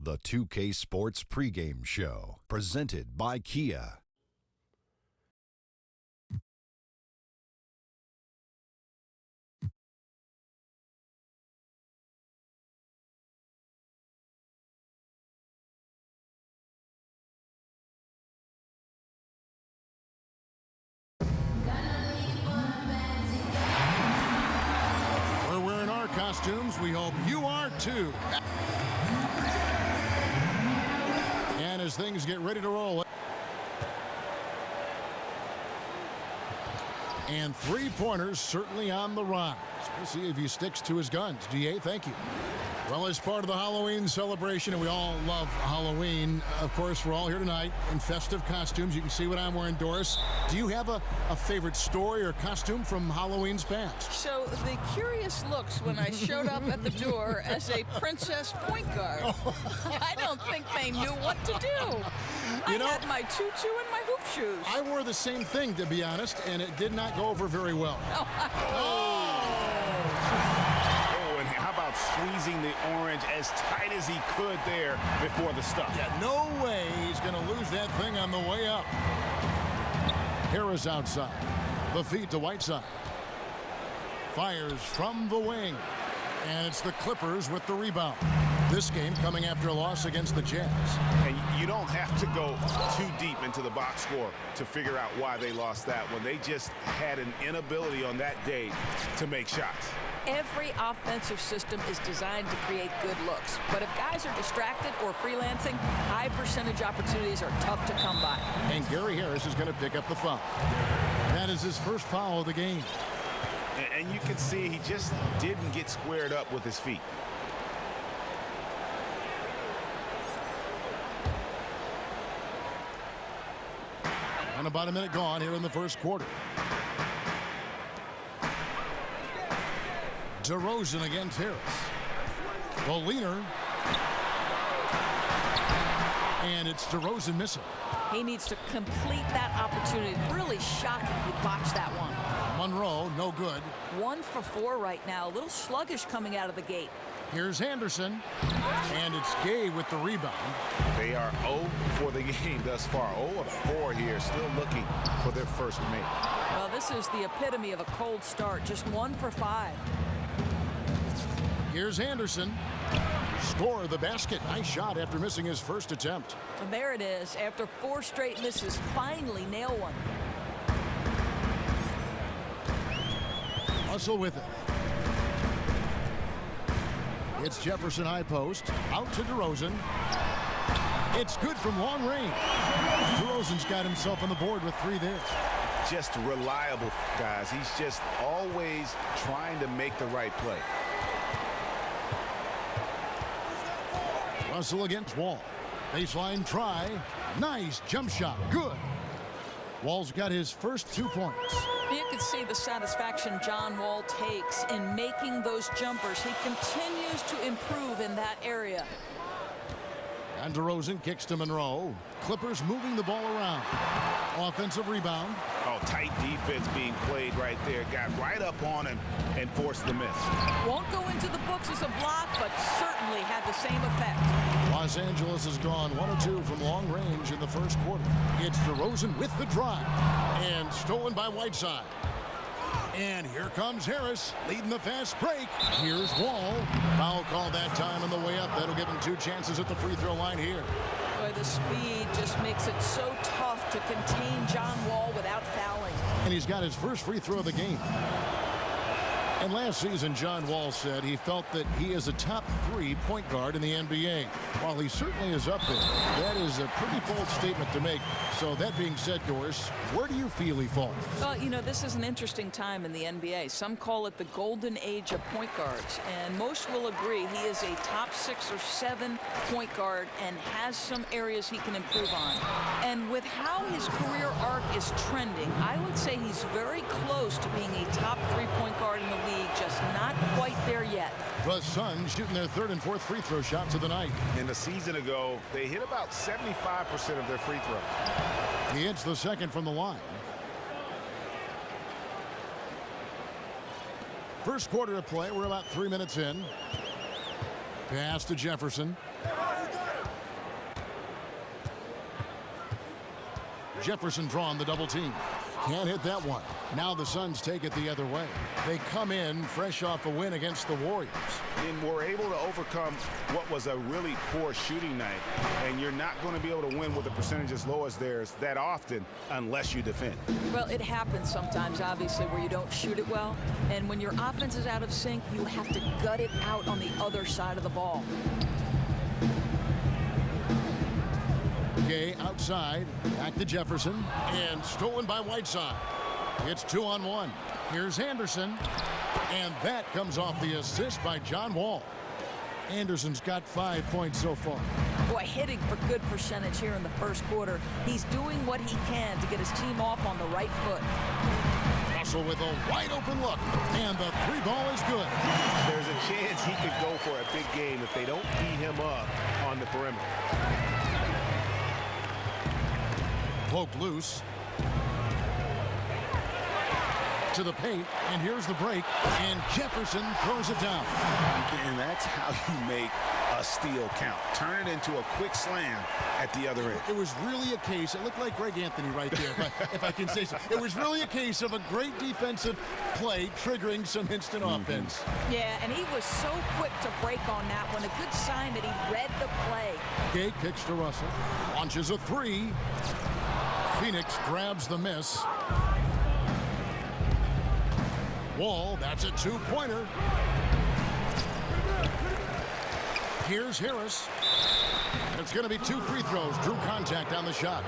The 2K Sports pregame show, presented by Kia. We're wearing our costumes. We hope you are too. And as things get ready to roll. And three-pointers certainly on the rise. We'll see if he sticks to his guns. DA, thank you. Well, as part of the Halloween celebration, and we all love Halloween, of course, we're all here tonight in festive costumes. You can see what I'm wearing, Doris. Do you have a favorite story or costume from Halloween's past? So the curious looks when I showed up at the door as a princess point guard. I don't think they knew what to do. I had my tutu and my hoop shoes. I wore the same thing, to be honest, and it did not go over very well. How about squeezing the orange as tight as he could there before the stuff? Yeah, no way he's going to lose that thing on the way up. Harris outside. The feed to Whiteside. Fires from the wing. And it's the Clippers with the rebound. This game coming after a loss against the Jazz. And you don't have to go too deep into the box score to figure out why they lost that one. They just had an inability on that day to make shots. Every offensive system is designed to create good looks. But if guys are distracted or freelancing, high percentage opportunities are tough to come by. And Gary Harris is going to pick up the foul. That is his first foul of the game. And you can see he just didn't get squared up with his feet. And about a minute gone here in the first quarter. DeRozan against Harris. The leaner. And it's DeRozan missing. He needs to complete that opportunity. Really shocking he botched that one. Monroe, no good. 1 for 4 right now. A little sluggish coming out of the gate. Here's Anderson. And it's Gay with the rebound. They are 0 for the game thus far. 0 of 4 here, still looking for their first make. Well, this is the epitome of a cold start. Just 1 for 5. Here's Anderson. Score the basket. Nice shot after missing his first attempt. And there it is. After 4 straight misses, finally nail one. Hustle with it. It's Jefferson high post. Out to DeRozan. It's good from long range. DeRozan's got himself on the board with 3 there. Just reliable, guys. He's just always trying to make the right play. Russell against Wall. Baseline try. Nice jump shot. Good. Wall's got his first 2 points. You can see the satisfaction John Wall takes in making those jumpers. He continues to improve in that area. And DeRozan kicks to Monroe. Clippers moving the ball around. Offensive rebound. Oh, tight defense being played right there. Got right up on him and forced the miss. Won't go into the books as a block, but certainly had the same effect. Los Angeles has gone 1 of 2 from long range in the first quarter. It's DeRozan with the drive. And stolen by Whiteside. And here comes Harris leading the fast break. Here's Wall. Foul call that time on the way up. That'll give him 2 chances at the free throw line here. Boy, the speed just makes it so tough to contain John Wall without fouling. And he's got his first free throw of the game. And last season, John Wall said he felt that he is a top 3 point guard in the NBA. While he certainly is up there, that is a pretty bold statement to make. So that being said, Doris, where do you feel he falls? Well, you know, this is an interesting time in the NBA. Some call it the golden age of point guards, and most will agree he is a top 6 or 7 point guard and has some areas he can improve on. And with how his career arc is trending, I would say he's very close to being a top 3 point guard in the league, just not quite there yet. The Suns shooting their 3rd and 4th free throw shots of the night. And a season ago, they hit about 75% of their free throws. He hits the 2nd from the line. First quarter of play. We're about 3 minutes in. Pass to Jefferson. Jefferson drawn the double team. Can't hit that one. Now the Suns take it the other way. They come in fresh off a win against the Warriors. And were able to overcome what was a really poor shooting night. And you're not going to be able to win with a percentage as low as theirs that often unless you defend. Well, it happens sometimes, obviously, where you don't shoot it well. And when your offense is out of sync, you have to gut it out on the other side of the ball. Gay outside, back to Jefferson, and stolen by Whiteside. It's 2-on-1. Here's Anderson, and that comes off the assist by John Wall. Anderson's got 5 points so far. Boy, hitting for good percentage here in the first quarter. He's doing what he can to get his team off on the right foot. Russell with a wide open look, and the three ball is good. There's a chance he could go for a big game if they don't beat him up on the perimeter. Poked loose. To the paint, and here's the break, and Jefferson throws it down. And that's how you make a steal count. Turn it into a quick slam at the other end. It was really a case, it looked like Greg Anthony right there, if I can say so. It was really a case of a great defensive play triggering some instant offense. Yeah, and he was so quick to break on that one. A good sign that he read the play. Gay kicks to Russell, launches a three. Phoenix grabs the miss. Wall, that's a two-pointer. Here's Harris. And it's going to be 2 free throws. Drew contact on the shot.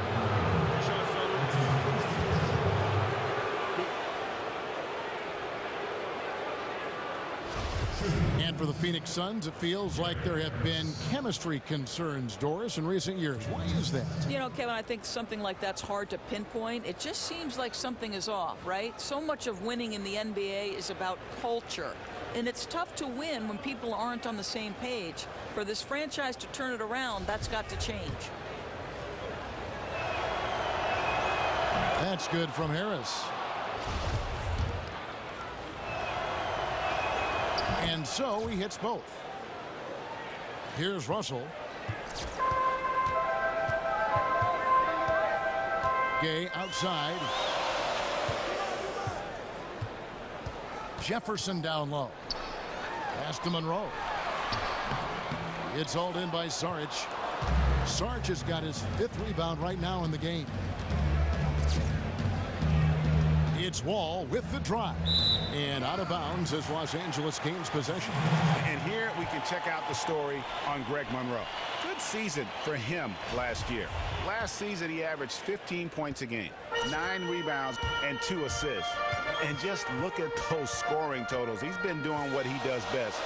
And for the Phoenix Suns, it feels like there have been chemistry concerns, Doris, in recent years. Why is that? You know, Kevin, I think something like that's hard to pinpoint. It just seems like something is off, right? So much of winning in the NBA is about culture. And it's tough to win when people aren't on the same page. For this franchise to turn it around, that's got to change. That's good from Harris. And so he hits both. Here's Russell. Gay outside. Jefferson down low. Pass to Monroe. It's hauled in by Saric. Saric has got his 5th rebound right now in the game. It's Wall with the drive. And out of bounds as Los Angeles gains possession. And here we can check out the story on Greg Monroe. Good season for him last year. Last season, he averaged 15 points a game, 9 rebounds, and 2 assists. And just look at those scoring totals. He's been doing what he does best,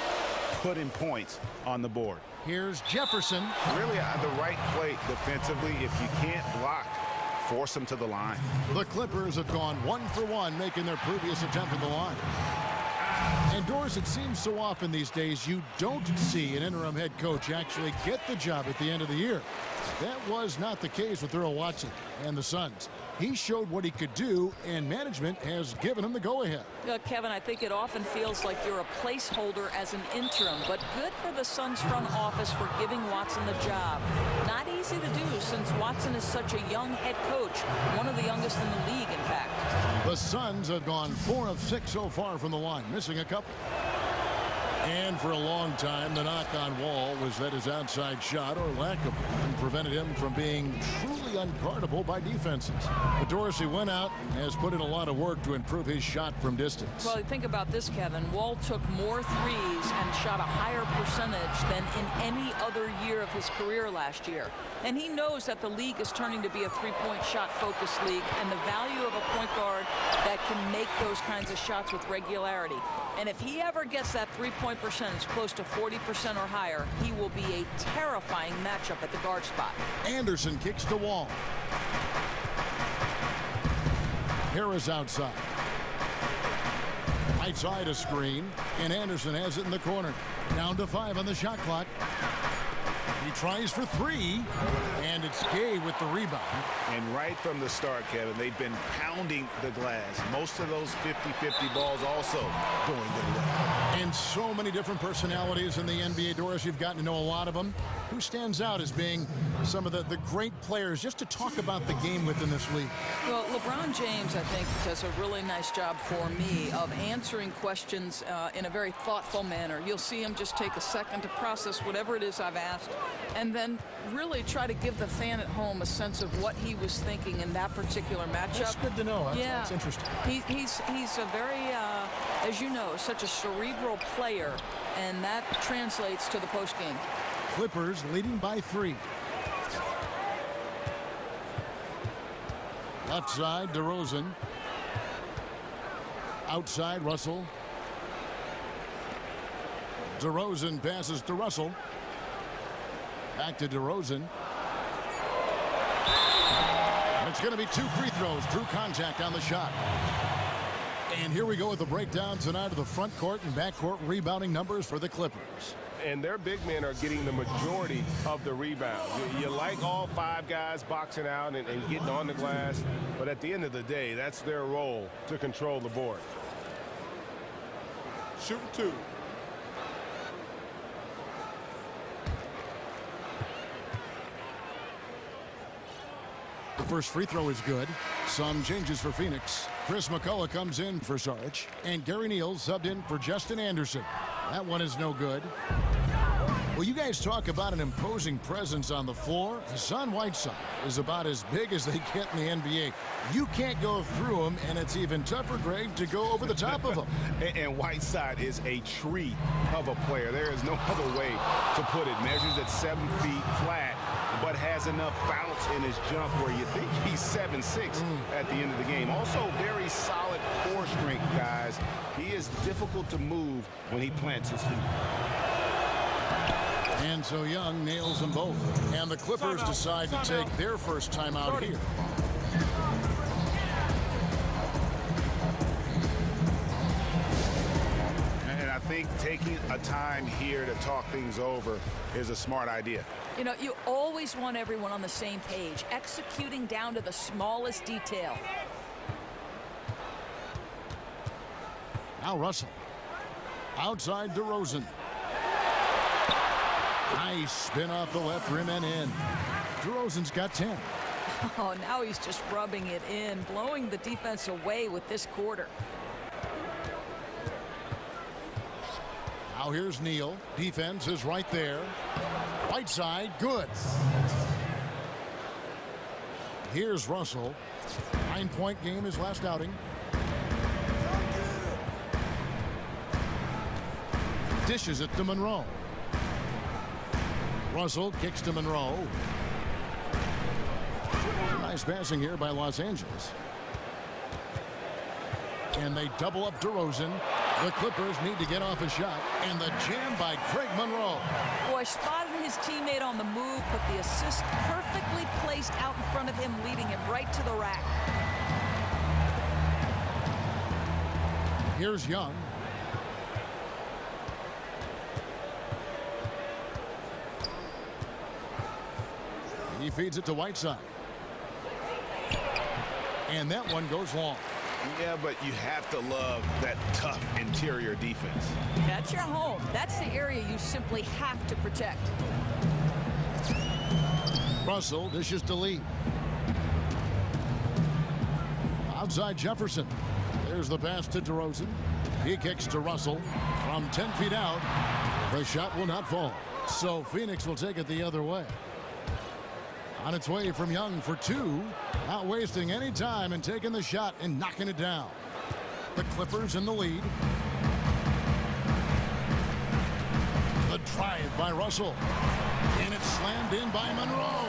putting points on the board. Here's Jefferson. Really at the right play defensively. If you can't block, force him to the line. The Clippers have gone 1 for 1, making their previous attempt at the line. And Doris, it seems so often these days you don't see an interim head coach actually get the job at the end of the year. That was not the case with Earl Watson and the Suns. He showed what he could do, and management has given him the go-ahead. Kevin, I think it often feels like you're a placeholder as an interim, but good for the Suns front office for giving Watson the job. Not easy to do since Watson is such a young head coach, one of the youngest in the league, in fact. The Suns have gone 4 of 6 so far from the line, missing a couple. And for a long time, the knock on Wall was that his outside shot, or lack of one, prevented him from being truly unguardable by defenses. But Dorsey went out and has put in a lot of work to improve his shot from distance. Well, think about this, Kevin. Wall took more threes and shot a higher percentage than in any other year of his career last year. And he knows that the league is turning to be a three-point shot-focused league, and the value of a point guard that can make those kinds of shots with regularity. And if he ever gets that three-point percentage close to 40% or higher, he will be a terrifying matchup at the guard spot. Anderson kicks to Wall. Harris outside. Right side a screen, and Anderson has it in the corner. Down to 5 on the shot clock. He tries for three, and it's Gay with the rebound. And right from the start, Kevin, they've been pounding the glass. Most of those 50-50 balls also going their way. And so many different personalities in the NBA, Doris. You've gotten to know a lot of them. Who stands out as being some of the great players just to talk about the game within this league? Well, LeBron James, I think, does a really nice job for me of answering questions in a very thoughtful manner. You'll see him just take a second to process whatever it is I've asked and then really try to give the fan at home a sense of what he was thinking in that particular matchup. That's good to know. That's interesting. He's a very, as you know, such a cerebral player, and that translates to the postgame. Clippers leading by 3. Left side, DeRozan. Outside, Russell. DeRozan passes to Russell. Back to DeRozan. And it's going to be 2 free throws. Drew contact on the shot. And here we go with the breakdown tonight of the front court and back court rebounding numbers for the Clippers. And their big men are getting the majority of the rebounds. You like all 5 guys boxing out and getting on the glass, but at the end of the day, that's their role to control the board. Shooting 2. The first free throw is good. Some changes for Phoenix. Chris McCullough comes in for Sarge, and Gary Neal subbed in for Justin Anderson. That one is no good. Well, you guys talk about an imposing presence on the floor. Hassan Whiteside is about as big as they get in the NBA. You can't go through him, and it's even tougher, Greg, to go over the top of him. And Whiteside is a tree of a player. There is no other way to put it. Measures at 7 feet flat, but has enough bounce in his jump where you think he's 7'6" at the end of the game. Also, very solid core strength, guys. He is difficult to move when he plants his feet. And so Young nails them both. And the Clippers decide to take their first time out here. And I think taking a time here to talk things over is a smart idea. You know, you always want everyone on the same page, executing down to the smallest detail. Now Russell. Outside DeRozan. Nice spin off the left rim and in. DeRozan's got 10. Oh, now he's just rubbing it in, blowing the defense away with this quarter. Now here's Neal. Defense is right there. Whiteside, good. Here's Russell. 9-point game his last outing. Dishes it to Monroe. Russell kicks to Monroe. Nice passing here by Los Angeles. And they double up DeRozan. The Clippers need to get off a shot. And the jam by Greg Monroe. Boy, spotted his teammate on the move, but the assist perfectly placed out in front of him, leading him right to the rack. Here's Young. He feeds it to Whiteside. And that one goes long. Yeah, but you have to love that tough interior defense. That's your home. That's the area you simply have to protect. Russell dishes to Lee. Outside Jefferson. There's the pass to DeRozan. He kicks to Russell from 10 feet out. The shot will not fall. So Phoenix will take it the other way. On its way from Young for 2. Not wasting any time and taking the shot and knocking it down. The Clippers in the lead. The drive by Russell. And it's slammed in by Monroe.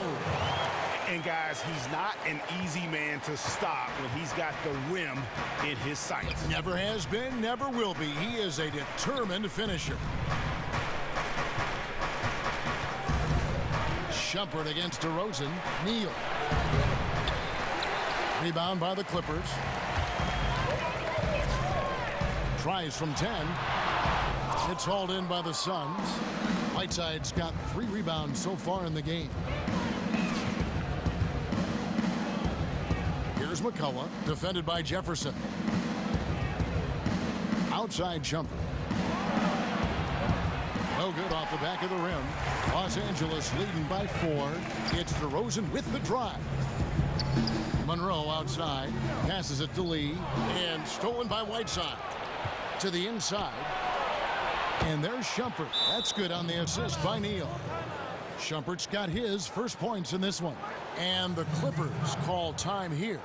And guys, he's not an easy man to stop when he's got the rim in his sights. Never has been, never will be. He is a determined finisher. Shumpert against DeRozan. Neal. Rebound by the Clippers. Tries from 10. It's hauled in by the Suns. Whiteside's got 3 rebounds so far in the game. Here's McCullough, defended by Jefferson. Outside jumper. No good off the back of the rim. Los Angeles leading by 4. It's DeRozan with the drive. Monroe outside. Passes it to Lee. And stolen by Whiteside. To the inside. And there's Shumpert. That's good on the assist by Neal. Shumpert's got his first points in this one. And the Clippers call time here.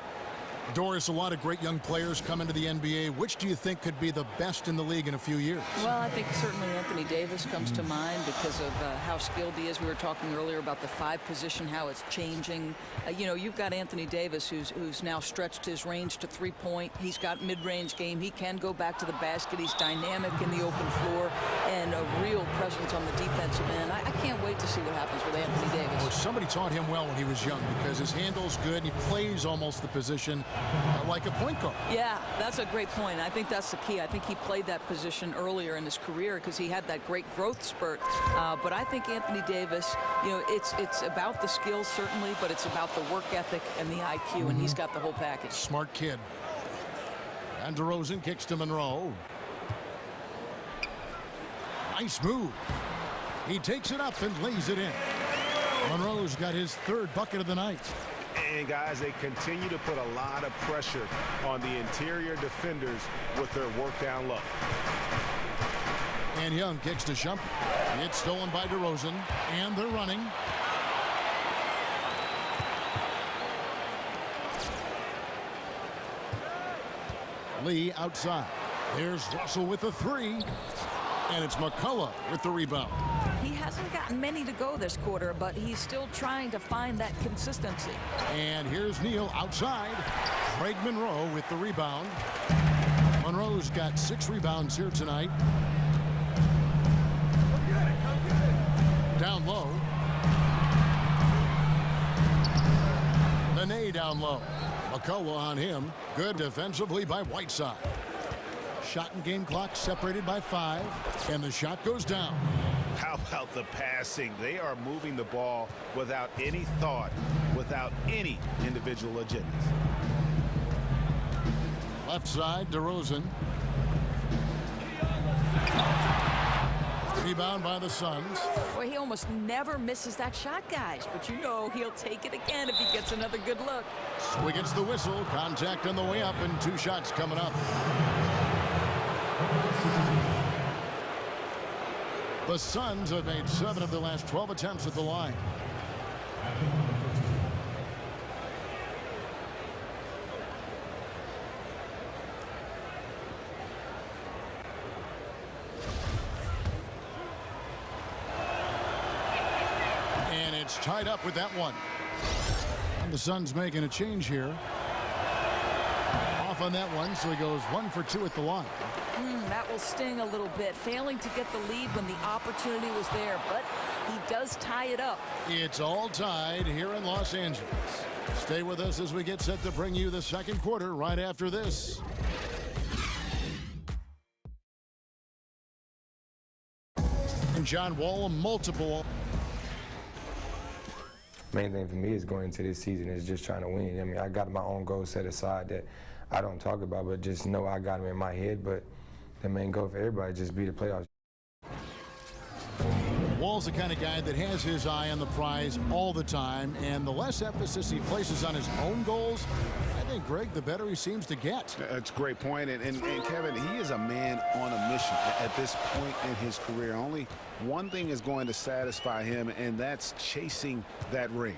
Doris, a lot of great young players come into the NBA. Which do you think could be the best in the league in a few years? Well, I think certainly Anthony Davis comes to mind because of how skilled he is. We were talking earlier about the 5 position, how it's changing. You know, you've got Anthony Davis who's now stretched his range to 3-point. He's got mid-range game. He can go back to the basket. He's dynamic in the open floor and a real presence on the defensive end. I can't wait to see what happens with Anthony Davis. Well, somebody taught him well when he was young because his handle's good and he plays almost the position like a point guard. Yeah, that's a great point. I think that's the key. I think he played that position earlier in his career because he had that great growth spurt. But I think Anthony Davis, you know, it's about the skills certainly, but it's about the work ethic and the IQ, and he's got the whole package. Smart kid. And DeRozan kicks to Monroe. Nice move. He takes it up and lays it in. Monroe's got his 3rd bucket of the night. And guys, they continue to put a lot of pressure on the interior defenders with their work down low. And Young kicks to Shumpert. It's stolen by DeRozan, and they're running. Lee outside. There's Russell with the 3. And it's McCullough with the rebound. He hasn't gotten many to go this quarter, but he's still trying to find that consistency. And here's Neal outside. Greg Monroe with the rebound. Monroe's got 6 rebounds here tonight. Down low. Nene down low. McCullough on him. Good defensively by Whiteside. Shot and game clock separated by 5, and the shot goes down. How about the passing? They are moving the ball without any thought, without any individual agendas. Left side, DeRozan. Rebound by the Suns. Boy, he almost never misses that shot, guys. But you know he'll take it again if he gets another good look. So he gets the whistle. Contact on the way up, and 2 shots coming up. The Suns have made 7 of the last 12 attempts at the line. And it's tied up with that one. And the Suns making a change here. Off on that one, so he goes 1 for 2 at the line. That will sting a little bit. Failing to get the lead when the opportunity was there, but he does tie it up. It's all tied here in Los Angeles. Stay with us as we get set to bring you the second quarter right after this. And John Wall, multiple. Main thing for me is going into this season is just trying to win. I mean, I got my own goals set aside that I don't talk about, but just know I got them in my head. But the main goal for everybody is just be the playoffs. Wall's the kind of guy that has his eye on the prize all the time, and the less emphasis he places on his own goals, I think, Greg, the better he seems to get. That's a great point. And Kevin, he is a man on a mission at this point in his career. Only one thing is going to satisfy him, and that's chasing that ring.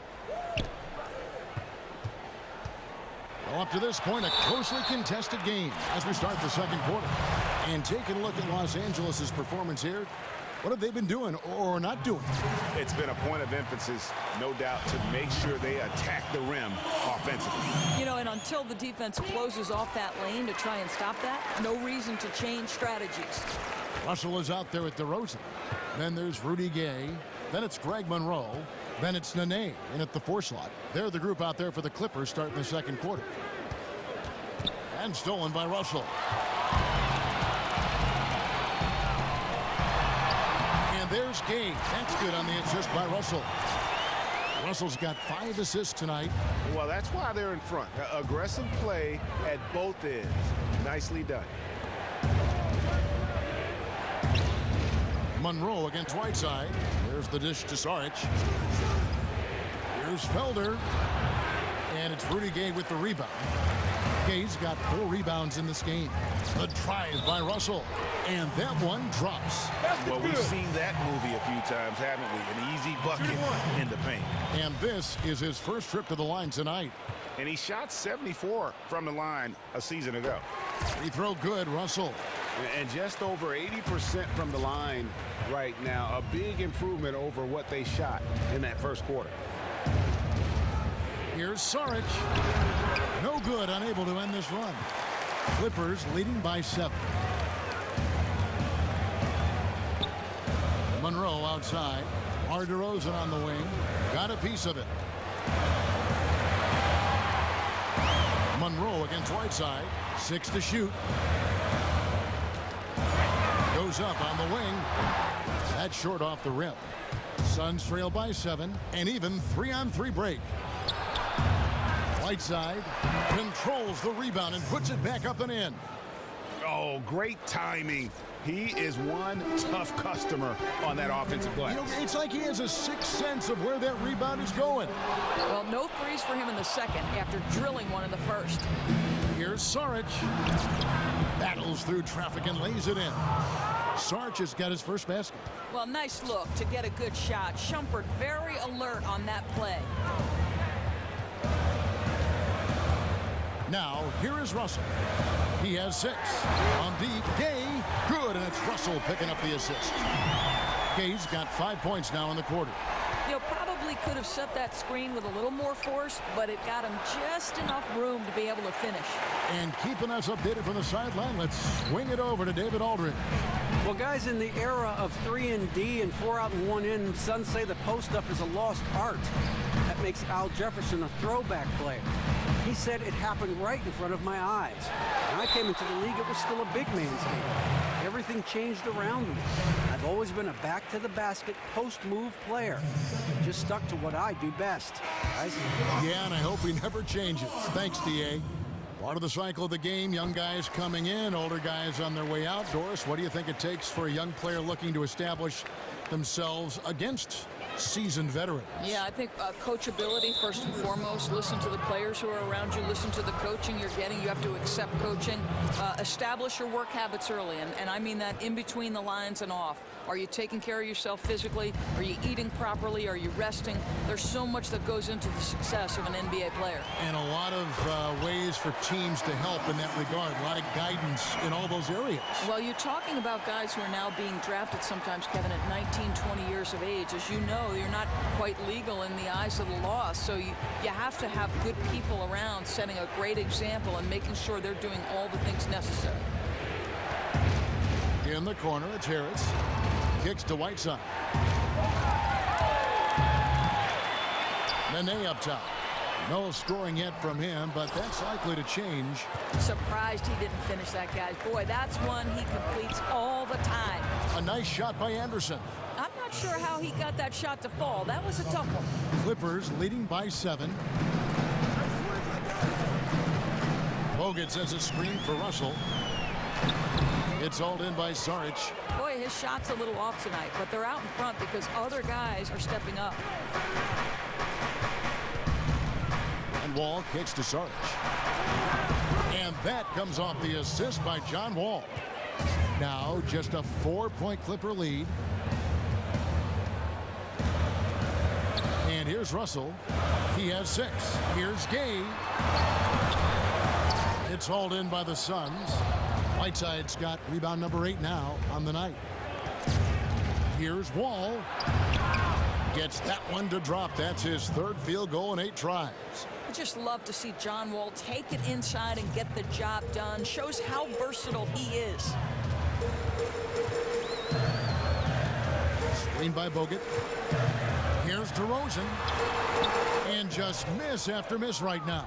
Well, up to this point, a closely contested game as we start the second quarter. And taking a look at Los Angeles' performance here, what have they been doing or not doing? It's been a point of emphasis, no doubt, to make sure they attack the rim offensively. You know, and until the defense closes off that lane to try and stop that, no reason to change strategies. Russell is out there with DeRozan. Then there's Rudy Gay. Then it's Greg Monroe. Then it's Nene in at the 4 slot. They're the group out there for the Clippers starting the second quarter. And stolen by Russell. And there's Gay. That's good on the assist by Russell. Russell's got 5 assists tonight. Well, that's why they're in front. Aggressive play at both ends. Nicely done. Monroe against Whiteside. There's the dish to Saric. Here's Felder. And it's Rudy Gay with the rebound. Gay's got 4 rebounds in this game. The drive by Russell. And that one drops. Well, we've seen that movie a few times, haven't we? An easy bucket in the paint. And this is his first trip to the line tonight. And he shot 74 from the line a season ago. Free throw good, Russell. And just over 80% from the line right now. A big improvement over what they shot in that first quarter. Here's Saric. No good, unable to end this run. Clippers leading by 7. Monroe outside. Mar DeRozan on the wing. Got a piece of it. Monroe against Whiteside. 6 to shoot. Goes up on the wing. That's short off the rim. Suns trail by 7. And even 3-on-3 break. Whiteside controls the rebound and puts it back up and in. Oh, great timing. He is one tough customer on that offensive glass. You know, it's like he has a sixth sense of where that rebound is going. Well, no threes for him in the second after drilling one in the first. Here's Saric. Battles through traffic and lays it in. Saric has got his first basket. Well, nice look to get a good shot. Shumpert very alert on that play. Now, here is Russell. He has 6. On deep, Gay, good, and it's Russell picking up the assist. Gay's got 5 points now in the quarter. You know, probably could have set that screen with a little more force, but it got him just enough room to be able to finish. And keeping us updated from the sideline, let's swing it over to David Aldridge. Well, guys, in the era of 3 and D and 4 out and 1 in, some say the post-up is a lost art. That makes Al Jefferson a throwback player. He said it happened right in front of my eyes. When I came into the league, it was still a big man's game. Everything changed around me. I've always been a back-to-the-basket, post-move player. Just stuck to what I do best. Yeah, and I hope he never changes. Thanks, D.A. Part of the cycle of the game, young guys coming in, older guys on their way out. Doris, what do you think it takes for a young player looking to establish themselves against seasoned veterans? Yeah, I think coachability first and foremost. Listen to the players who are around you. Listen to the coaching you're getting. You have to accept coaching. Establish your work habits early, and I mean that in between the lines and off. Are you taking care of yourself physically? Are you eating properly? Are you resting? There's so much that goes into the success of an NBA player. And a lot of ways for teams to help in that regard. A lot of guidance in all those areas. Well, you're talking about guys who are now being drafted sometimes, Kevin, at 19, 20 years of age. As you know, you're not quite legal in the eyes of the law, so you have to have good people around setting a great example and making sure they're doing all the things necessary. In the corner, it's Harris. Kicks to Whiteside. Nene up top. No scoring yet from him, but that's likely to change. Surprised he didn't finish that, guys. Boy, that's one he completes all the time. A nice shot by Anderson. I'm not sure how he got that shot to fall. That was a tough one. Clippers leading by 7. Bogut sends a screen for Russell. It's hauled in by Saric. Boy, his shot's a little off tonight, but they're out in front because other guys are stepping up. And Wall kicks to Saric. And that comes off the assist by John Wall. Now just a 4-point Clipper lead. And here's Russell. He has 6. Here's Gay. It's hauled in by the Suns. Whiteside's got rebound number 8 now on the night. Here's Wall. Gets that one to drop. That's his 3rd field goal in 8 tries. I just love to see John Wall take it inside and get the job done. Shows how versatile he is. Screen by Bogut. Here's DeRozan. And just miss after miss right now.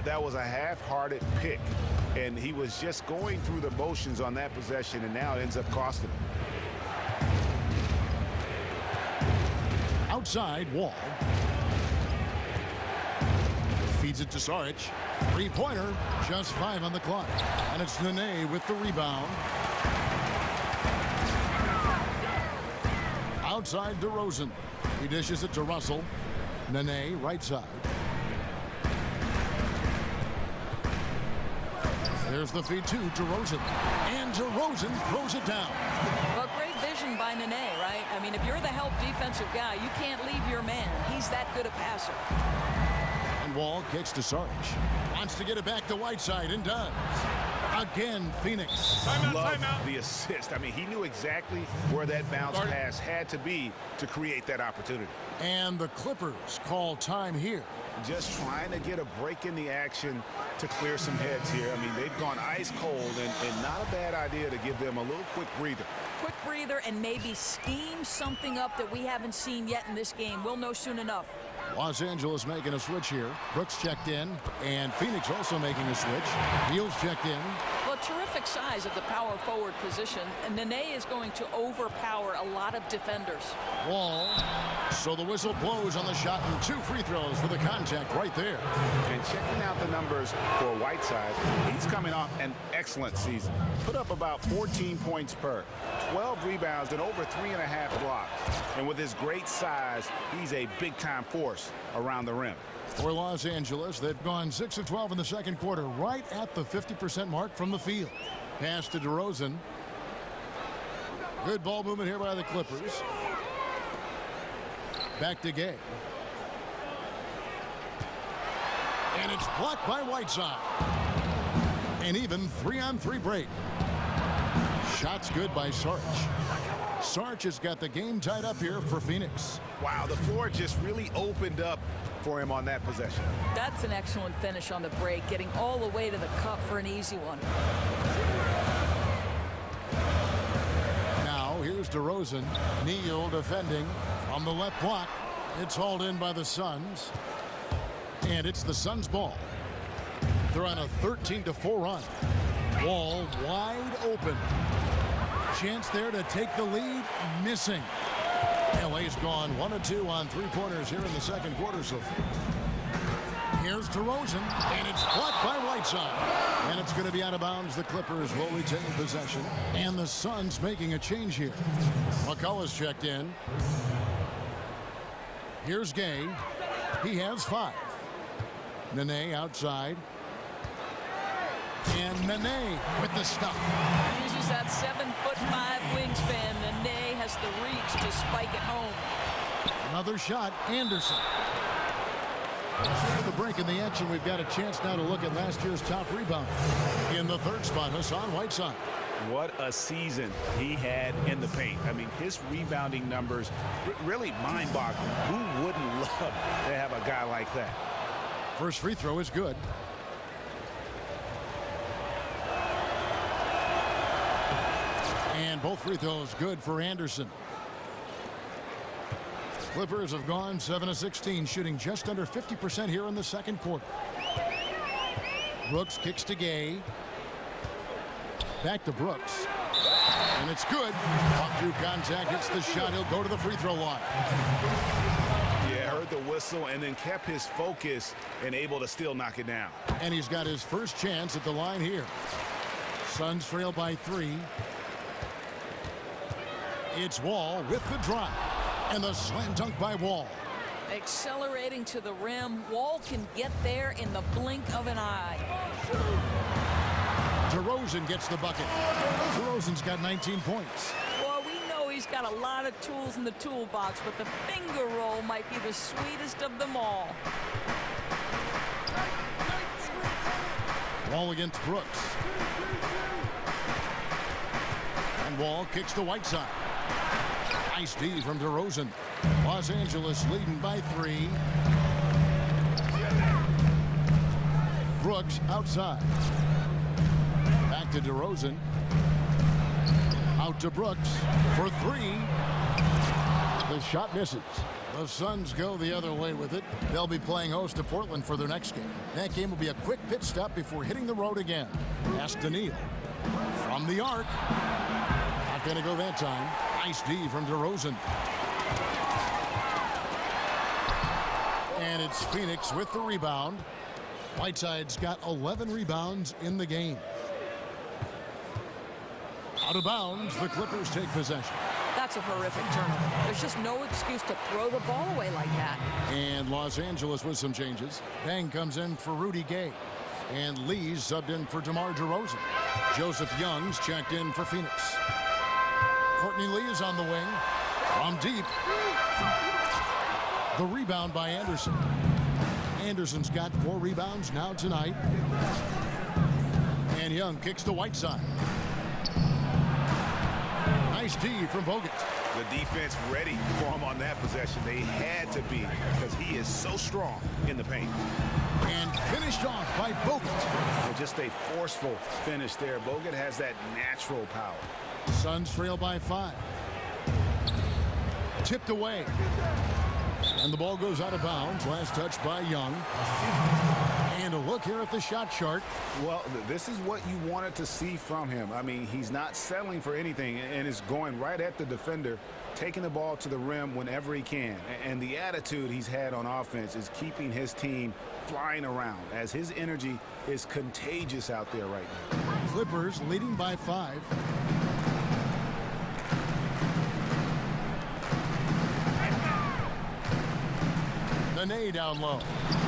That was a half-hearted pick, and he was just going through the motions on that possession, and now it ends up costing him. Outside, Wall. Feeds it to Saric. Three-pointer, just 5 on the clock. And it's Nene with the rebound. Outside DeRozan. He dishes it to Russell. Nene, right side. There's the feed to DeRozan. And DeRozan throws it down. Well, great vision by Nene, right? I mean, if you're the help defensive guy, you can't leave your man. He's that good a passer. And Wall kicks to Saric. Wants to get it back to Whiteside and does. Again, Phoenix. Loved the assist. I mean, he knew exactly where that bounce pass had to be to create that opportunity. And the Clippers call time here. Just trying to get a break in the action to clear some heads here. I mean, they've gone ice cold, and not a bad idea to give them a little quick breather. Quick breather and maybe scheme something up that we haven't seen yet in this game. We'll know soon enough. Los Angeles making a switch here. Brooks checked in, and Phoenix also making a switch. Neal's checked in. Well, terrific size at the power forward position, and Nene is going to overpower a lot of defenders. Wall. So the whistle blows on the shot, and 2 free throws for the contact right there. And checking out the numbers for Whiteside, he's coming off an excellent season. Put up about 14 points per, 12 rebounds, and over 3.5 blocks. And with his great size, he's a big-time force around the rim. For Los Angeles, they've gone 6 of 12 in the second quarter, right at the 50% mark from the field. Pass to DeRozan. Good ball movement here by the Clippers. Back to Gay. And it's blocked by Whiteside. An even 3-on-3 break. Shot's good by Saric. Saric has got the game tied up here for Phoenix. Wow, the floor just really opened up for him on that possession. That's an excellent finish on the break, getting all the way to the cup for an easy one. Now here's DeRozan. Neal defending on the left block. It's hauled in by the Suns. And it's the Suns' ball. They're on a 13-4 run. Wall wide open. Chance there to take the lead. Missing. LA's gone 1 of 2 on 3-pointers here in the second quarter. So here's DeRozan, and it's blocked by Whiteside. And it's going to be out of bounds. The Clippers will retain possession. And the Suns making a change here. McCullough's checked in. Here's Gay. He has 5. Nene outside. And Nene with the stop. Uses that 7'5" wingspan. Nene has the reach to spike it home. Another shot, Anderson. For the break in the action, we've got a chance now to look at last year's top rebounder. In the third spot, Hassan Whiteside. What a season he had in the paint. I mean, his rebounding numbers really mind-boggling. Who wouldn't love to have a guy like that? First free throw is good. And both free throws good for Anderson. Clippers have gone 7 of 16, shooting just under 50% here in the second quarter. Brooks kicks to Gay. Back to Brooks. And it's good. Up through contact, hits the shot. He'll go to the free throw line. Yeah, heard the whistle and then kept his focus and able to still knock it down. And he's got his first chance at the line here. Suns trail by 3. It's Wall with the drive. And the slam dunk by Wall. Accelerating to the rim. Wall can get there in the blink of an eye. DeRozan gets the bucket. DeRozan's got 19 points. Well, we know he's got a lot of tools in the toolbox, but the finger roll might be the sweetest of them all. Wall against Brooks. And Wall kicks to Whiteside. Nice D from DeRozan. Los Angeles leading by 3. Brooks outside. Back to DeRozan. Out to Brooks for 3. The shot misses. The Suns go the other way with it. They'll be playing host to Portland for their next game. That game will be a quick pit stop before hitting the road again. Pass to Neal. From the arc. Not going to go that time. Nice D from DeRozan. And it's Phoenix with the rebound. Whiteside's got 11 rebounds in the game. Out of bounds, the Clippers take possession. That's a horrific turnover. There's just no excuse to throw the ball away like that. And Los Angeles with some changes. Bang comes in for Rudy Gay. And Lee's subbed in for DeMar DeRozan. Joseph Young's checked in for Phoenix. Courtney Lee is on the wing. From deep. The rebound by Anderson. Anderson's got 4 rebounds now tonight. And Young kicks to Whiteside. Nice D from Bogut. The defense ready for him on that possession. They had to be because he is so strong in the paint. And finished off by Bogut. And just a forceful finish there. Bogut has that natural power. Suns trail by 5. Tipped away. And the ball goes out of bounds. Last touch by Young. And a look here at the shot chart. Well, this is what you wanted to see from him. I mean, he's not settling for anything and is going right at the defender, taking the ball to the rim whenever he can. And the attitude he's had on offense is keeping his team flying around as his energy is contagious out there right now. Clippers leading by 5. Nene down low.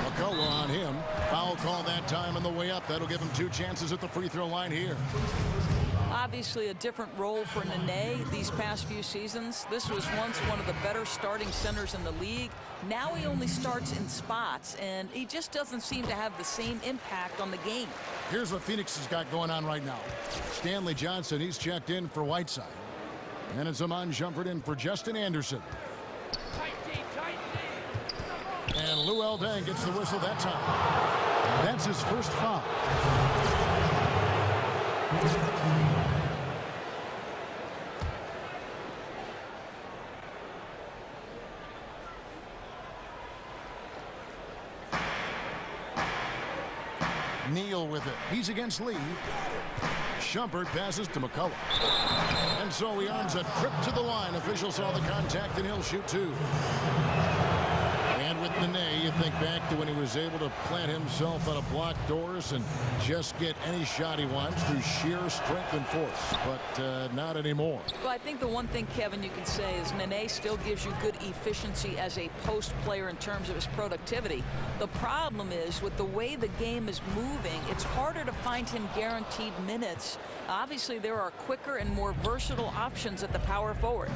McCullough on him. Foul call that time on the way up. That'll give him 2 chances at the free throw line here. Obviously a different role for Nene these past few seasons. This was once one of the better starting centers in the league. Now he only starts in spots, and he just doesn't seem to have the same impact on the game. Here's what Phoenix has got going on right now. Stanley Johnson, he's checked in for Whiteside. And it's Iman Shumpert in for Justin Anderson. And Luol Deng gets the whistle that time. That's his first foul. Neal with it. He's against Lee. Shumpert passes to McCullough. And so he earns a trip to the line. Official saw the contact and he'll shoot 2. And with Nene, you think back to when he was able to plant himself out of blocked doors and just get any shot he wants through sheer strength and force, but not anymore. Well, I think the one thing, Kevin, you can say is Nene still gives you good efficiency as a post player in terms of his productivity. The problem is with the way the game is moving, it's harder to find him guaranteed minutes. Obviously, there are quicker and more versatile options at the power forward.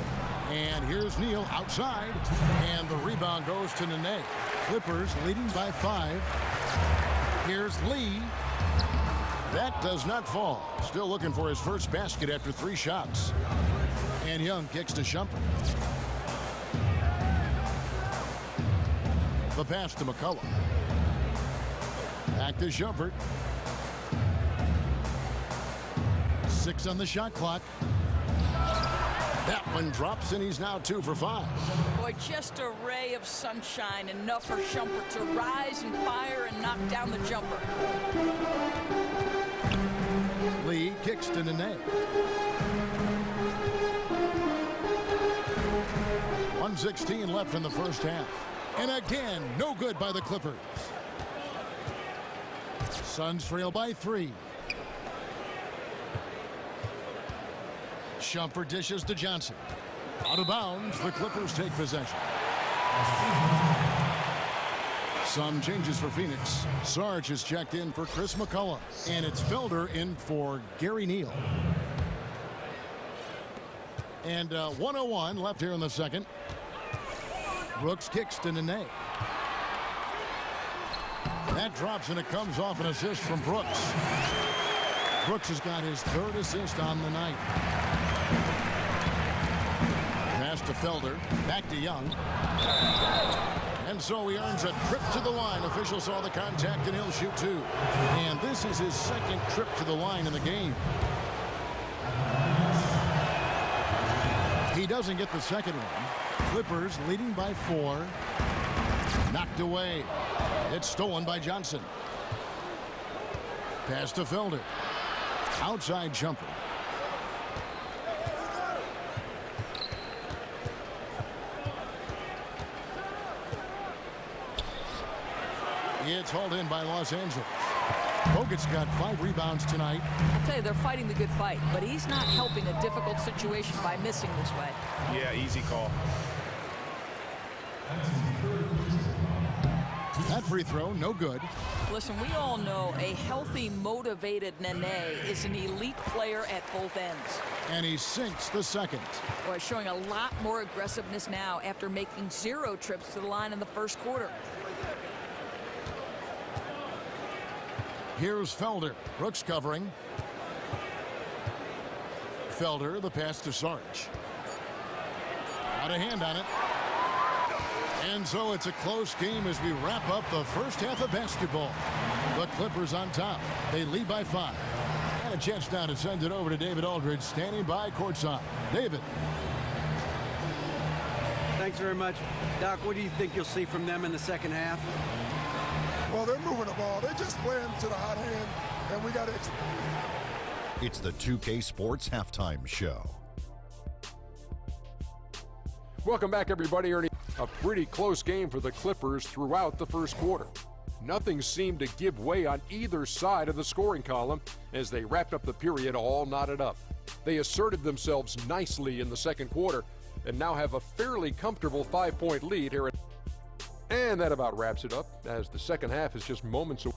And here's Neal outside, and the rebound goes to Nene. Clippers leading by 5. Here's Lee. That does not fall. Still looking for his first basket after 3 shots. And Young kicks to Shumpert. The pass to McCullough. Back to Shumpert. 6 on the shot clock. That one drops, and he's now 2 for 5. Boy, just a ray of sunshine, enough for Shumpert to rise and fire and knock down the jumper. Lee kicks to Nene. 1:16 left in the first half. And again, no good by the Clippers. Suns trail by 3. Shumpert dishes to Johnson. Out of bounds, the Clippers take possession. Some changes for Phoenix. Sarge is checked in for Chris McCullough. And it's Felder in for Gary Neal. And 1:01 left here in the second. Brooks kicks to Nene. That drops, and it comes off an assist from Brooks. Brooks has got his 3rd assist on the night. Pass to Felder. Back to Young. And so he earns a trip to the line. Official saw the contact, and he'll shoot 2. And this is his 2nd trip to the line in the game. He doesn't get the second one. Clippers leading by 4. Knocked away. It's stolen by Johnson. Pass to Felder. Outside Shumpert. It's hauled in by Los Angeles. Bogut's got 5 rebounds tonight. I'll tell you, they're fighting the good fight, but he's not helping a difficult situation by missing this way. Yeah, easy call. That free throw, no good. Listen, we all know a healthy, motivated Nene is an elite player at both ends. And he sinks the second. Boy, showing a lot more aggressiveness now after making 0 trips to the line in the first quarter. Here's Felder. Brooks covering. Felder, the pass to Sarge. Out of hand on it. And so it's a close game as we wrap up the first half of basketball. The Clippers on top. They lead by 5. And a chance now to send it over to David Aldridge, standing by courtside. David. Thanks very much. Doc, what do you think you'll see from them in the second half? Well, they're moving the ball. They're just playing to the hot hand, and we got to... It's the 2K Sports Halftime Show. Welcome back, everybody. Ernie, a pretty close game for the Clippers throughout the first quarter. Nothing seemed to give way on either side of the scoring column as they wrapped up the period all knotted up. They asserted themselves nicely in the second quarter and now have a fairly comfortable 5-point lead here. And that about wraps it up, as the second half is just moments away.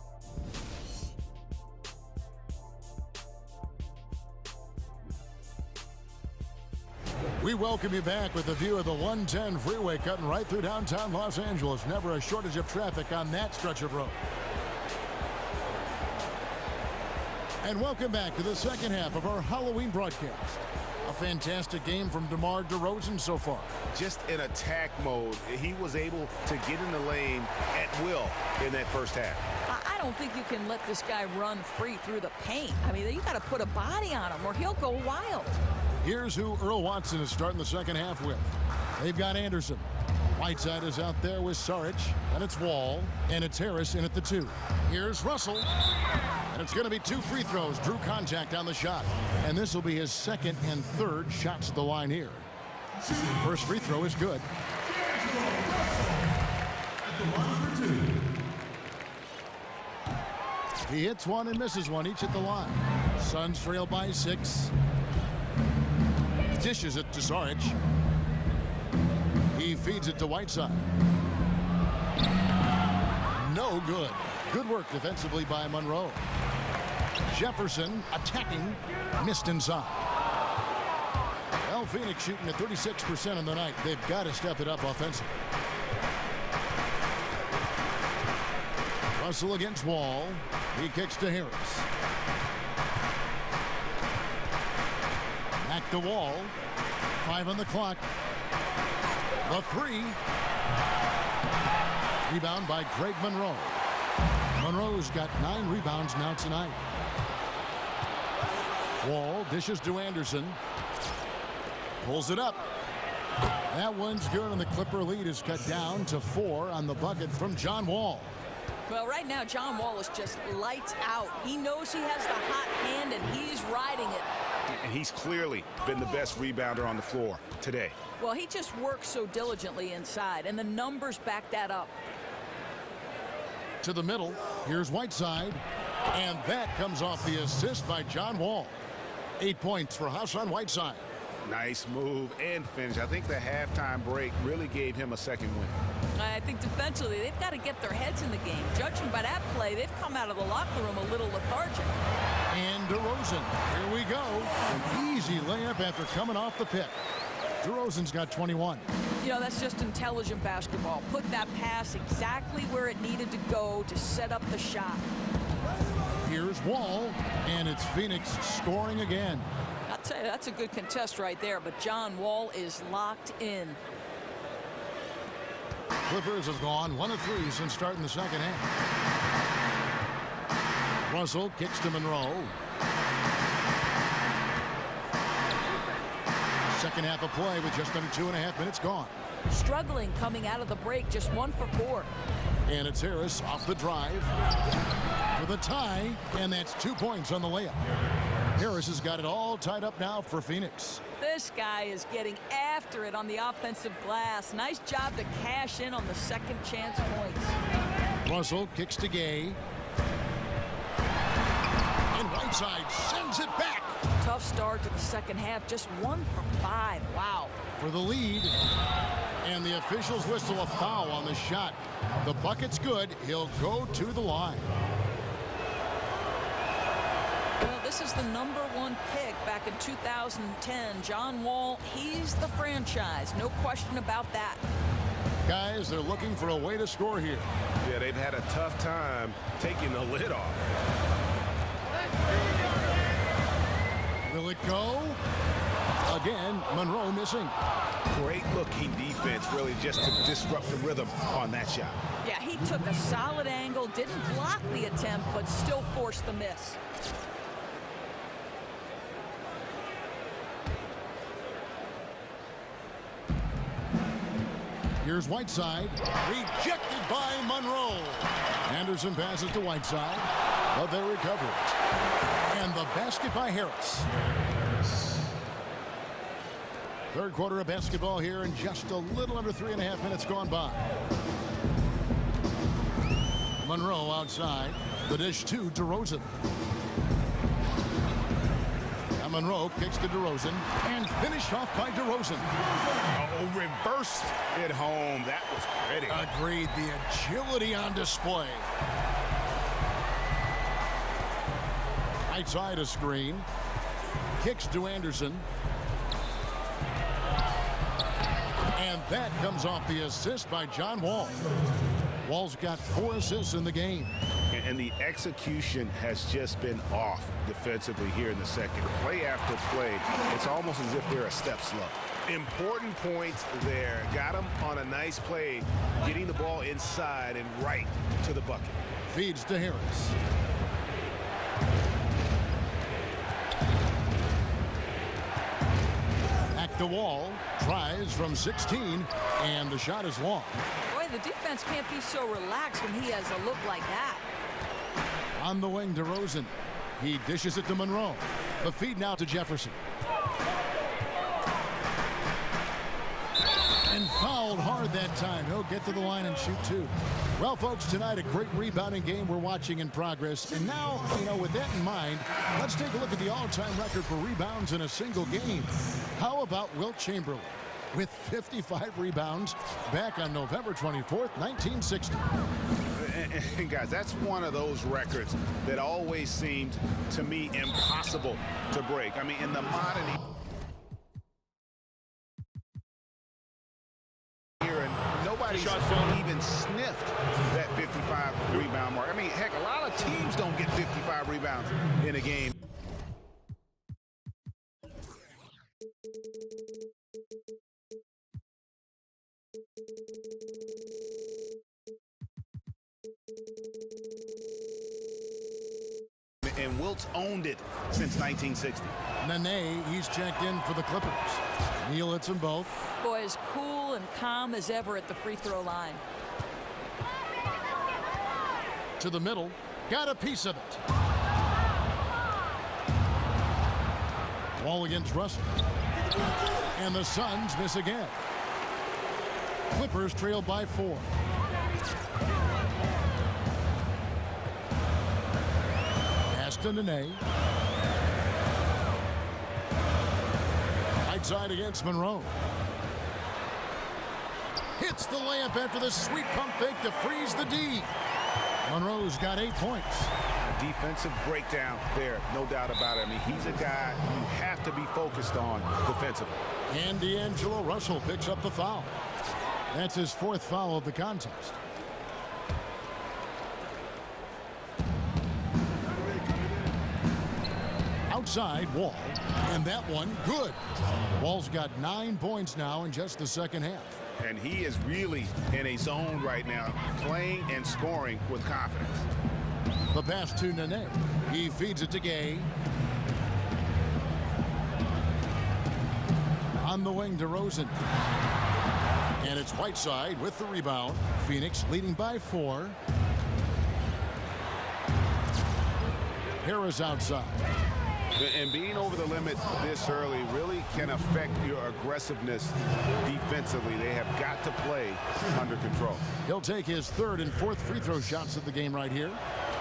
We welcome you back with a view of the 110 freeway cutting right through downtown Los Angeles. Never a shortage of traffic on that stretch of road. And welcome back to the second half of our Halloween broadcast. A fantastic game from DeMar DeRozan so far. Just in attack mode, he was able to get in the lane at will in that first half. I don't think you can let this guy run free through the paint. I mean, you got to put a body on him or he'll go wild. Here's who Earl Watson is starting the second half with. They've got Anderson. Whiteside is out there with Saric, and it's Wall, and it's Harris in at the 2. Here's Russell, and it's going to be 2 free throws. Drew contact on the shot, and this will be his second and third shots at the line here. First free throw is good. He hits one and misses one, each at the line. Suns trail by 6. Dishes it to Saric. He feeds it to Whiteside. No good. Good work defensively by Monroe. Jefferson attacking, missed inside. Well, Phoenix shooting at 36% on the night. They've got to step it up offensively. Russell against Wall. He kicks to Harris. Back to Wall. 5 on the clock. The 3. Rebound by Greg Monroe. Monroe's got 9 rebounds now tonight. Wall dishes to Anderson. Pulls it up. That one's good, and the Clipper lead is cut down to 4 on the bucket from John Wall. Well, right now, John Wall is just lights out. He knows he has the hot hand, and he's riding it. And he's clearly been the best rebounder on the floor today. Well, he just works so diligently inside, and the numbers back that up. To the middle, here's Whiteside, and that comes off the assist by John Wall. 8 points for Hassan Whiteside. Nice move and finish. I think the halftime break really gave him a second win. I think defensively, they've got to get their heads in the game. Judging by that play, they've come out of the locker room a little lethargic. And DeRozan, here we go. An easy layup after coming off the pick. DeRozan's got 21. You know, that's just intelligent basketball. Put that pass exactly where it needed to go to set up the shot. Here's Wall, and it's Phoenix scoring again. I'll tell you, that's a good contest right there, but John Wall is locked in. Clippers have gone 1 of 3 since starting the second half. Russell kicks to Monroe. Second half of play with just under 2.5 minutes gone. Struggling coming out of the break, just 1 for 4. And it's Harris off the drive for the tie, and that's 2 points on the layup. Harris has got it all tied up now for Phoenix. This guy is getting after it on the offensive glass. Nice job to cash in on the second chance points. Russell kicks to Gay. And Whiteside sends it back. Tough start to the second half. Just 1 for 5. Wow. For the lead. And the officials whistle a foul on the shot. The bucket's good. He'll go to the line. Well, this is the #1 pick back in 2010. John Wall, he's the franchise. No question about that. Guys, they're looking for a way to score here. Yeah, they've had a tough time taking the lid off. Will it go? Again, Monroe missing. Great looking defense, really, just to disrupt the rhythm on that shot. Yeah, he took a solid angle, didn't block the attempt, but still forced the miss. Here's Whiteside, rejected by Monroe. Anderson passes to Whiteside, but they recover it. And the basket by Harris. Third quarter of basketball here, and just a little under 3.5 minutes gone by. Monroe outside, the dish to DeRozan. Now Monroe kicks to DeRozan, and finished off by DeRozan. Oh, reversed it home. That was pretty. Agreed. The agility on display. Outside a screen. Kicks to Anderson. And that comes off the assist by John Wall. Wall's got 4 assists in the game. And the execution has just been off defensively here in the second. Play after play, it's almost as if they're a step slow. Important points there. Got him on a nice play, getting the ball inside and right to the bucket. Feeds to Harris. Back to Wall. Tries from 16, and the shot is long. Boy, the defense can't be so relaxed when he has a look like that. On the wing, DeRozan. He dishes it to Monroe. The feed now to Jefferson. And fouled hard that time. He'll get to the line and shoot 2. Well, folks, tonight a great rebounding game we're watching in progress. And now, with that in mind, let's take a look at the all-time record for rebounds in a single game. How about Wilt Chamberlain with 55 rebounds back on November 24th, 1960. And guys, that's one of those records that always seemed to me impossible to break. I mean, in the modern era, nobody's even sniffed that 55 rebound mark. I mean, heck, a lot of teams don't get 55 rebounds in a game. And Wilt's owned it since 1960. Nene, he's checked in for the Clippers. Neal hits them both. Boy, as cool and calm as ever at the free throw line. To the middle, got a piece of it. Wall against Russell. And the Suns miss again. Clippers trail by 4. To Nene. Right side against Monroe. Hits the layup after the sweet pump fake to freeze the D. Monroe's got 8 points. A defensive breakdown there, no doubt about it. I mean, he's a guy you have to be focused on defensively. And D'Angelo Russell picks up the foul. That's his 4th foul of the contest. Outside Wall, and that one good. Wall's got 9 points now in just the second half. And he is really in a zone right now, playing and scoring with confidence. The pass to Nene. He feeds it to Gay. On the wing, DeRozan. And it's Whiteside with the rebound. Phoenix leading by 4. Harris outside. And being over the limit this early really can affect your aggressiveness defensively. They have got to play under control. He'll take his third and fourth free throw shots of the game right here.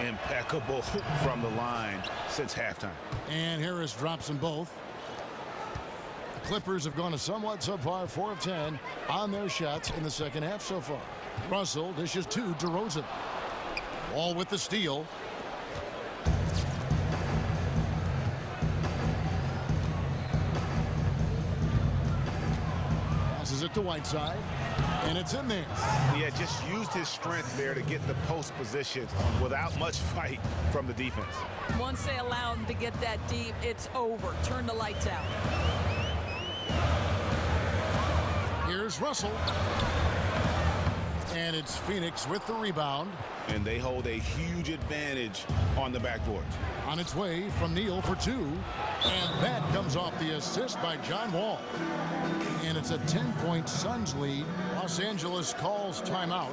Impeccable from the line since halftime. And Harris drops them both. The Clippers have gone a somewhat subpar 4 of 10 on their shots in the second half so far. Russell dishes to DeRozan. Wall with the steal. Passes it to Whiteside. And it's in there. Yeah, just used his strength there to get the post position without much fight from the defense. Once they allow him to get that deep, it's over. Turn the lights out. Here's Russell. And it's Phoenix with the rebound. And they hold a huge advantage on the backboard. On its way from Neal for 2. And that comes off the assist by John Wall. And it's a 10-point Suns lead. Los Angeles calls timeout.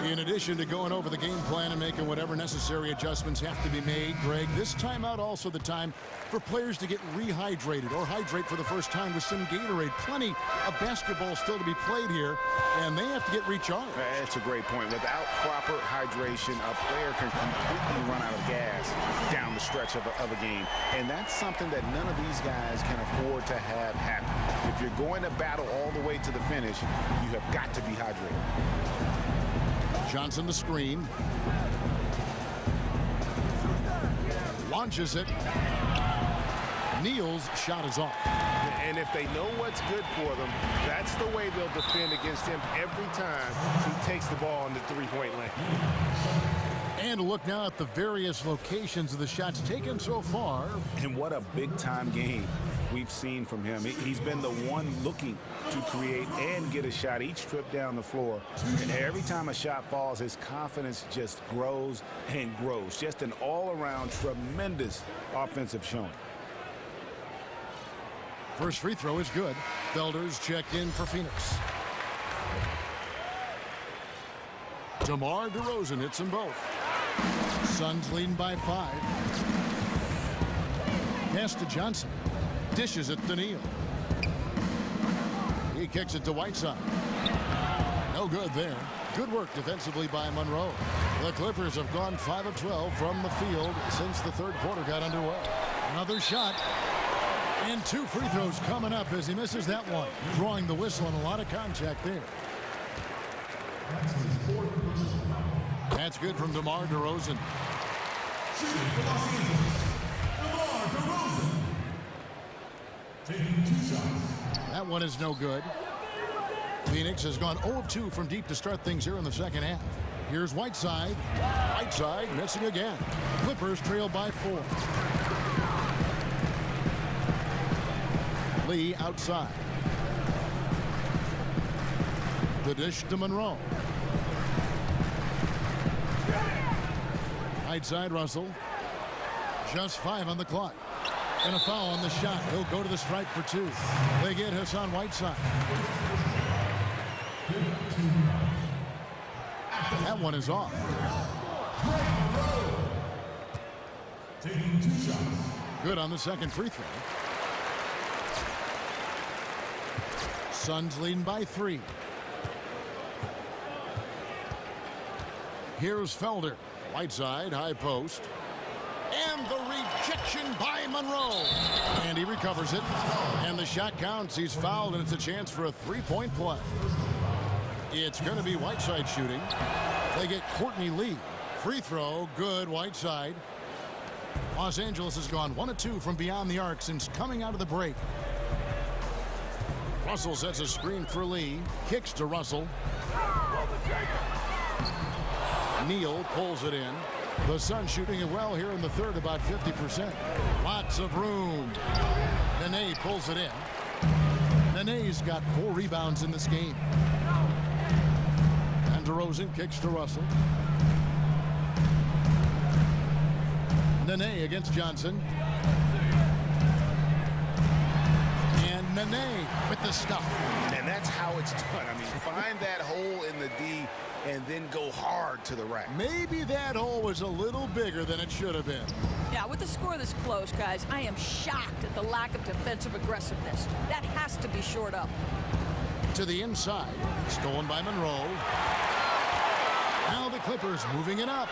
In addition to going over the game plan and making whatever necessary adjustments have to be made, Greg, this timeout also the time for players to get rehydrated or hydrate for the first time with some Gatorade. Plenty of basketball still to be played here, and they have to get recharged. That's a great point. Without proper hydration, a player can completely run out of gas down the stretch of a game. And that's something that none of these guys can afford to have happen. If you're going to battle all the way to the finish, you have got to be hydrated. Johnson the screen. Launches it. Neal's shot is off. And if they know what's good for them, that's the way they'll defend against him every time he takes the ball in the three-point lane. And a look now at the various locations of the shots taken so far. And what a big-time game we've seen from him. He's been the one looking to create and get a shot each trip down the floor. And every time a shot falls, his confidence just grows and grows. Just an all-around tremendous offensive showing. First free throw is good. Felder's checked in for Phoenix. DeMar DeRozan hits them both. Suns leading by 5. Pass to Johnson. Dishes it to Neal. He kicks it to Whiteside. No good there. Good work defensively by Monroe. The Clippers have gone 5 of 12 from the field since the third quarter got underway. Another shot. And 2 free throws coming up as he misses that one. Drawing the whistle and a lot of contact there. That's good from DeMar DeRozan. That one is no good. Phoenix has gone 0 of 2 from deep to start things here in the second half. Here's Whiteside. Whiteside missing again. Clippers trail by 4. Lee outside. The dish to Monroe. Outside Russell. Just 5 on the clock. And a foul on the shot. He'll go to the stripe for 2. They get Hassan Whiteside. That one is off. Good on the second free throw. Suns leading by 3. Here's Felder. Whiteside, high post. And the rejection by Monroe. And he recovers it. And the shot counts. He's fouled, and it's a chance for a 3-point play. It's going to be Whiteside shooting. They get Courtney Lee. Free throw, good, Whiteside. Los Angeles has gone 1 of 2 from beyond the arc since coming out of the break. Russell sets a screen for Lee. Kicks to Russell. Neal pulls it in. The Suns shooting it well here in the third, about 50%. Lots of room. Nene pulls it in. Nene's got 4 rebounds in this game. And DeRozan kicks to Russell. Nene against Johnson. And Nene with the stuff. And that's how it's done. I mean, find that hole in the D and then go hard to the rack. Maybe that hole was a little bigger than it should have been. Yeah, with the score this close, guys, I am shocked at the lack of defensive aggressiveness. That has to be shored up. To the inside. Stolen by Monroe. Now the Clippers moving it up.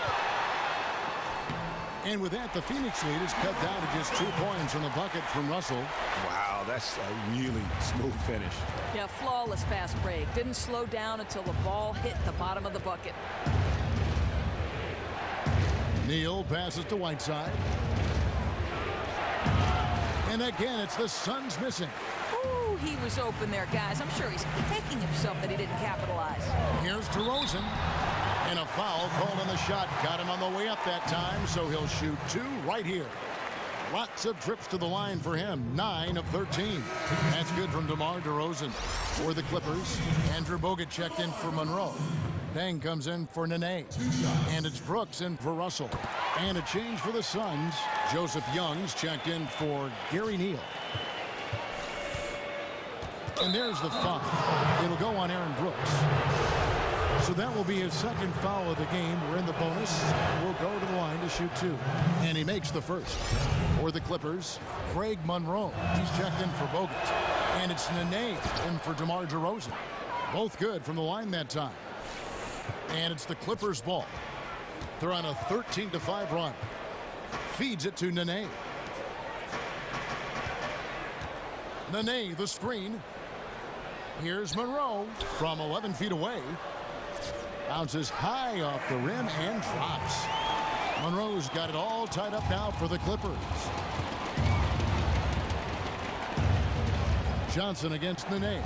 And with that, the Phoenix lead is cut down to just 2 points on the bucket from Russell. Wow, that's a really smooth finish. Yeah, flawless fast break. Didn't slow down until the ball hit the bottom of the bucket. Neal passes to Whiteside. And again, it's the Suns missing. Ooh, he was open there, guys. I'm sure he's kicking himself that he didn't capitalize. Here's DeRozan. And a foul called on the shot. Got him on the way up that time, so he'll shoot 2 right here. Lots of trips to the line for him. 9 of 13. That's good from DeMar DeRozan. For the Clippers, Andrew Bogut checked in for Monroe. Deng comes in for Nene. And it's Brooks in for Russell. And a change for the Suns. Joseph Young's checked in for Gary Neal. And there's the foul. It'll go on Aaron Brooks. So that will be his second foul of the game. We're in the bonus. We'll go to the line to shoot 2. And he makes the first. For the Clippers, Greg Monroe. He's checked in for Bogut. And it's Nene in for DeMar DeRozan. Both good from the line that time. And it's the Clippers' ball. They're on a 13-5 run. Feeds it to Nene. Nene, the screen. Here's Monroe from 11 feet away. Bounces high off the rim and drops. Monroe's got it all tied up now for the Clippers. Johnson against Nene.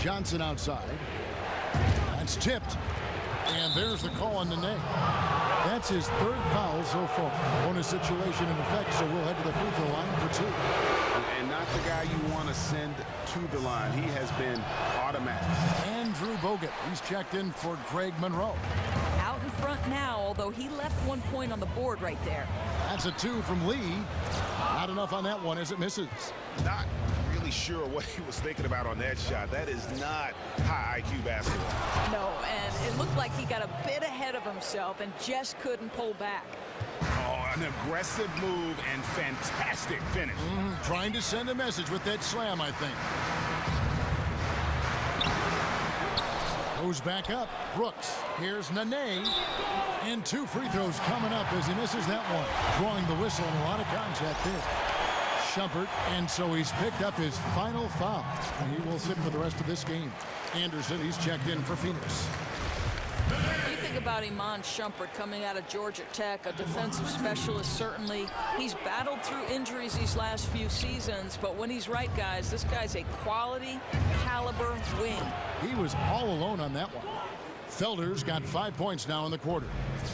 Johnson outside. That's tipped. And there's the call on Nene. That's his 3rd foul so far. Bonus situation in effect, so we'll head to the free throw line for 2. And not the guy you want to send to the line. He has been automatic. Andrew Bogut. He's checked in for Greg Monroe. Out in front now, although he left 1 point on the board right there. That's a 2 from Lee. Not enough on that one as it misses. Not really sure what he was thinking about on that shot. That is not high IQ basketball. No, and it looked like he got a bit ahead of himself and just couldn't pull back. Oh, an aggressive move and fantastic finish. Trying to send a message with that slam, I think. Goes back up. Brooks. Here's Nene. And 2 free throws coming up as he misses that one. Drawing the whistle and a lot of contact there. Shumpert, and so he's picked up his final foul. And he will sit for the rest of this game. Anderson, he's checked in for Phoenix. You think about Iman Shumpert coming out of Georgia Tech, a defensive specialist certainly. He's battled through injuries these last few seasons, but when he's right, guys, this guy's a quality caliber wing. He was all alone on that one. Felder's got 5 points now in the quarter.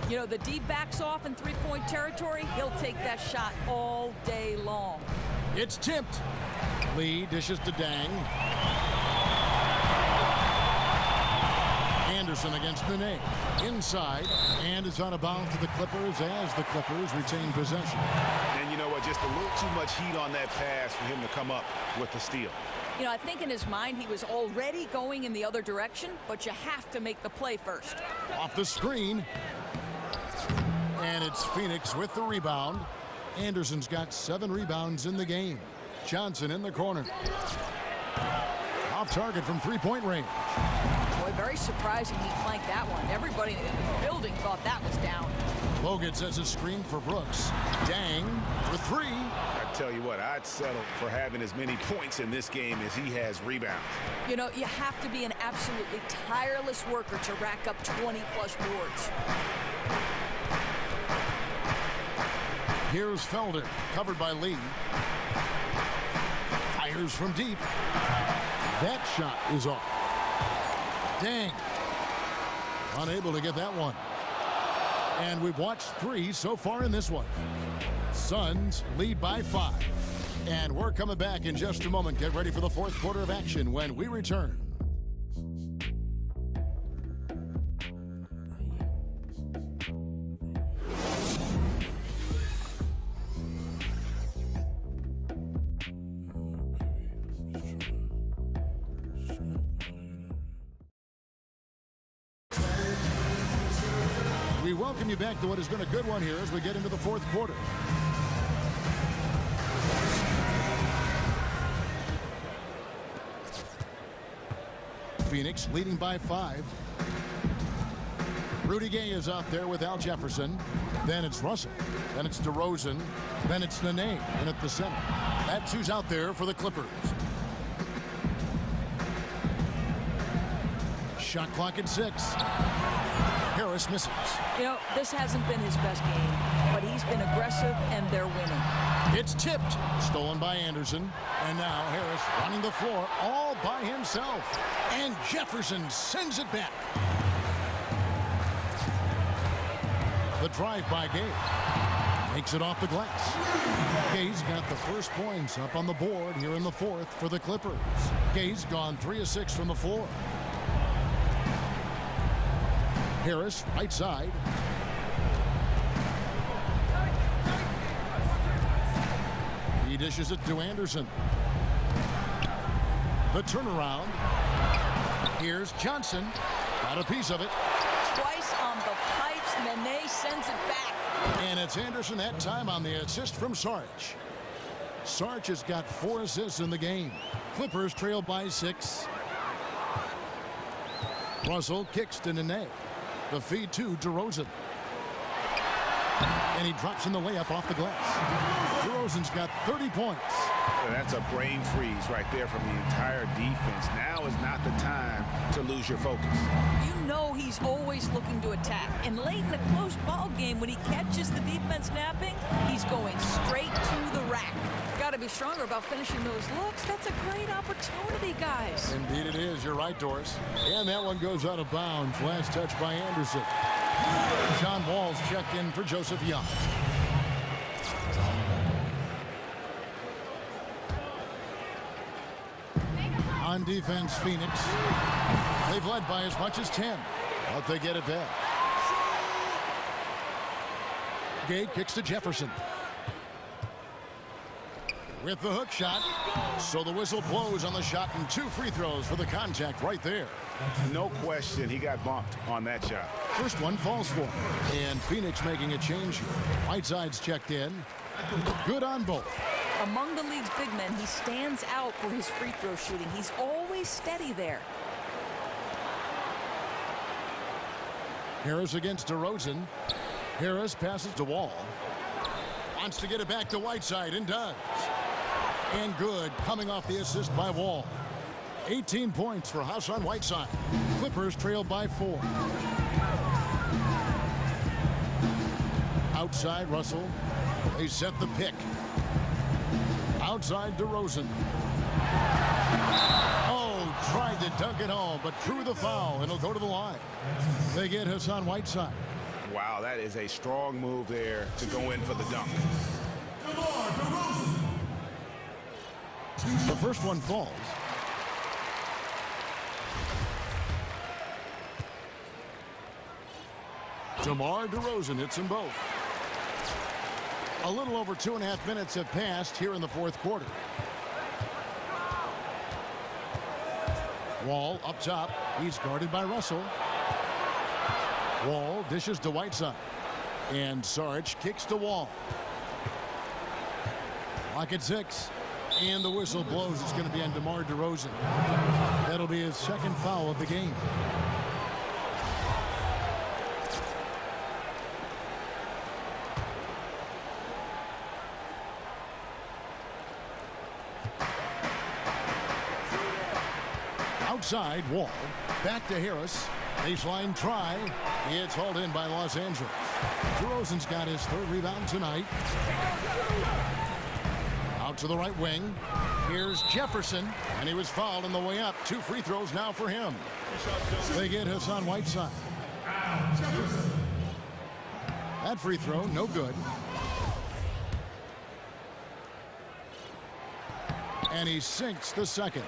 You know, the D backs off in three-point territory. He'll take that shot all day long. It's tipped. Lee dishes to Deng. Anderson against Nene. Inside, and it's on a bounce to the Clippers as the Clippers retain possession. And you know what? Just a little too much heat on that pass for him to come up with the steal. You know, I think in his mind he was already going in the other direction, but you have to make the play first. Off the screen. And it's Phoenix with the rebound. Anderson's got 7 rebounds in the game. Johnson in the corner. Off target from three-point range. Boy, very surprising he flanked that one. Everybody in the building thought that was down. Bogut sets a screen for Brooks. Deng for 3. I tell you what, I'd settle for having as many points in this game as he has rebounds. You know, you have to be an absolutely tireless worker to rack up 20-plus boards. Here's Felder, covered by Lee. Fires from deep. That shot is off. Deng. Unable to get that one. And we've watched 3 so far in this one. Suns lead by 5. And we're coming back in just a moment. Get ready for the 4th quarter of action when we return. We welcome you back to what has been a good one here as we get into the fourth quarter. Phoenix leading by 5. Rudy Gay is out there with Al Jefferson. Then it's Russell. Then it's DeRozan. Then it's Nene in at the center. That's who's out there for the Clippers. Shot clock at 6. Harris misses. You know, this hasn't been his best game, but he's been aggressive and they're winning. It's tipped. Stolen by Anderson. And now Harris running the floor all by himself. And Jefferson sends it back. The drive by Gay. Makes it off the glass. Gay's got the first points up on the board here in the fourth for the Clippers. Gay's gone 3 of 6 from the floor. Harris, right side. He dishes it to Anderson. The turnaround. Here's Johnson. Got a piece of it. Twice on the pipes. Nene sends it back. And it's Anderson that time on the assist from Sarge. Sarge has got 4 assists in the game. Clippers trail by 6. Russell kicks to Nene. The feed to DeRozan. And he drops in the layup off the glass. DeRozan's got 30 points. That's a brain freeze right there from the entire defense. Now is not the time to lose your focus. You know he's always looking to attack. And late in a close ball game, when he catches the defense napping, he's going straight to the rack. Got to be stronger about finishing those looks. That's a great opportunity, guys. Indeed it is. You're right, Doris. And that one goes out of bounds. Last touch by Anderson. John Wall's checked in for Joseph Young. On defense, Phoenix. They've led by as much as 10. But they get it back. Gay kicks to Jefferson. With the hook shot. So the whistle blows on the shot and 2 free throws for the contact right there. No question he got bumped on that shot. First one falls for him. And Phoenix making a change here. Whiteside's checked in. Good on both. Among the league's big men, he stands out for his free throw shooting. He's always steady there. Harris against DeRozan. Harris passes to Wall. Wants to get it back to Whiteside and does. And good, coming off the assist by Wall. 18 points for Hassan Whiteside. Clippers trail by 4. Outside Russell. They set the pick. Outside DeRozan. Oh, tried to dunk it home, but drew the foul, and it'll go to the line. They get Hassan Whiteside. Wow, that is a strong move there to go in for the dunk. The first one falls. DeMar DeRozan hits them both. A little over 2.5 minutes have passed here in the fourth quarter. Wall up top. He's guarded by Russell. Wall dishes to Whiteside. And Sarge kicks to Wall. Clock at 6. And the whistle blows. It's going to be on DeMar DeRozan. That'll be his second foul of the game. Outside, Wall. Back to Harris. Baseline try. It's hauled in by Los Angeles. DeRozan's got his 3rd rebound tonight. Out to the right wing. Here's Jefferson. And he was fouled on the way up. 2 free throws now for him. They get Hassan Whiteside. That free throw, no good. And he sinks the second.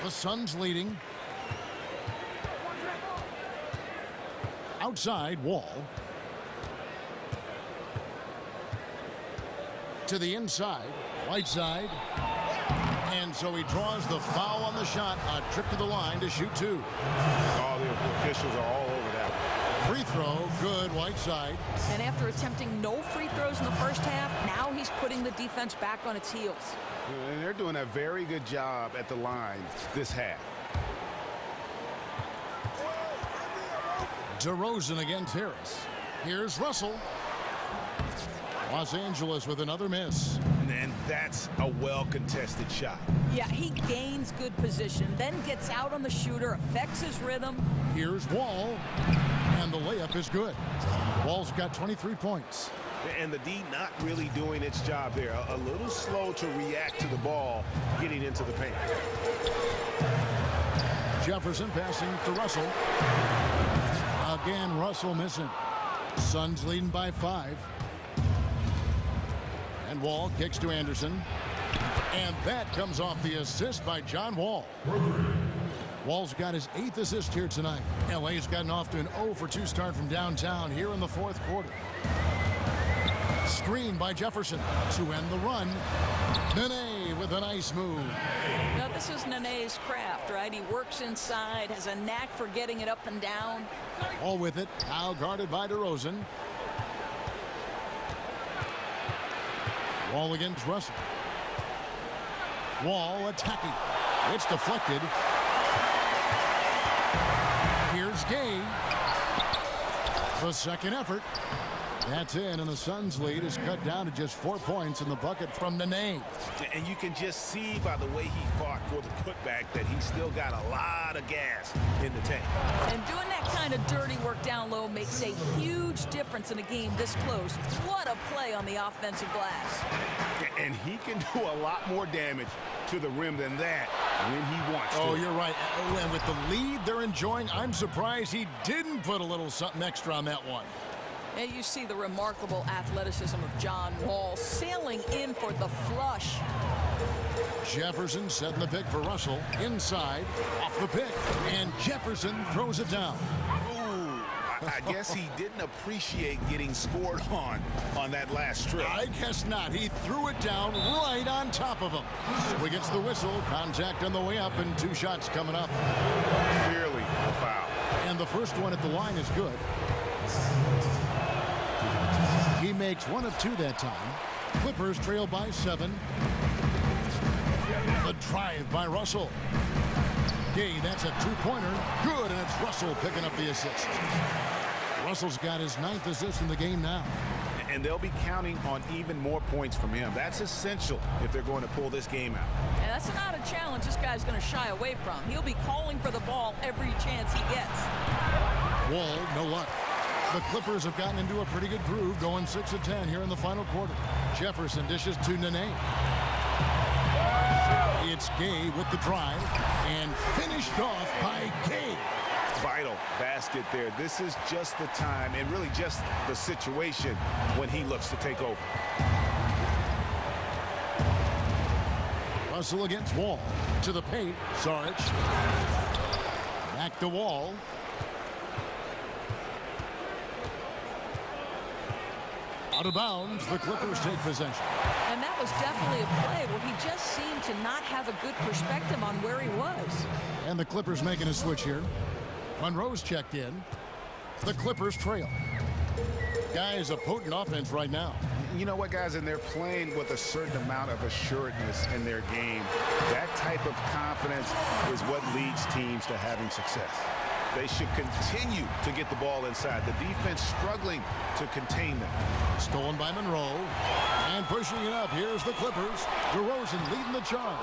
The Suns leading. Outside, Wall. To the inside, Whiteside. And so he draws the foul on the shot. A trip to the line to shoot 2. All the officials are all over that. Free throw, good, Whiteside. And after attempting no free throws in the first half, now he's putting the defense back on its heels. And they're doing a very good job at the line this half. DeRozan against Harris. Here's Russell. Los Angeles with another miss. And that's a well-contested shot. Yeah, he gains good position, then gets out on the shooter, affects his rhythm. Here's Wall, and the layup is good. Wall's got 23 points. And the D not really doing its job there. A little slow to react to the ball getting into the paint. Jefferson passing to Russell. Again, Russell missing. Suns leading by 5. And Wall kicks to Anderson. And that comes off the assist by John Wall. Wall's got his 8th assist here tonight. LA's gotten off to an 0-for-2 start from downtown here in the 4th quarter. Screen by Jefferson to end the run. Nene with a nice move. Now this is Nene's craft, right? He works inside, has a knack for getting it up and down. All with it, now guarded by DeRozan. Wall against Russell. Wall attacking. It's deflected. Here's Gay. The second effort. That's in, and the Suns' lead is cut down to just 4 points in the bucket from Nene. And you can just see by the way he fought for the putback that he's still got a lot of gas in the tank. And doing that kind of dirty work down low makes a huge difference in a game this close. What a play on the offensive glass. And he can do a lot more damage to the rim than that when he wants to. Oh, you're right. And with the lead they're enjoying, I'm surprised he didn't put a little something extra on that one. And you see the remarkable athleticism of John Wall sailing in for the flush. Jefferson setting the pick for Russell. Inside, off the pick, and Jefferson throws it down. Ooh, I guess he didn't appreciate getting scored on that last trip. I guess not. He threw it down right on top of him. So he gets the whistle. Contact on the way up, and 2 shots coming up. Clearly a foul. And the first one at the line is good. He makes 1 of 2 that time. Clippers trail by 7. The drive by Russell. Gay, that's a 2-pointer. Good, and it's Russell picking up the assist. Russell's got his 9th assist in the game now. And they'll be counting on even more points from him. That's essential if they're going to pull this game out. And that's not a challenge this guy's going to shy away from. He'll be calling for the ball every chance he gets. Wall, no luck. The Clippers have gotten into a pretty good groove, going 6 of 10 here in the final quarter. Jefferson dishes to Nene. It's Gay with the drive, and finished off by Gay. Vital basket there. This is just the time, and really just the situation when he looks to take over. Russell against Wall. To the paint, Saric. Back to Wall. Out of bounds, the Clippers take possession. And that was definitely a play where he just seemed to not have a good perspective on where he was. And the Clippers making a switch here. Monroe's checked in. The Clippers trail. Guys, a potent offense right now. You know what, guys, and they're playing with a certain amount of assuredness in their game. That type of confidence is what leads teams to having success. They should continue to get the ball inside. The defense struggling to contain them. Stolen by Monroe. And pushing it up. Here's the Clippers. DeRozan leading the charge.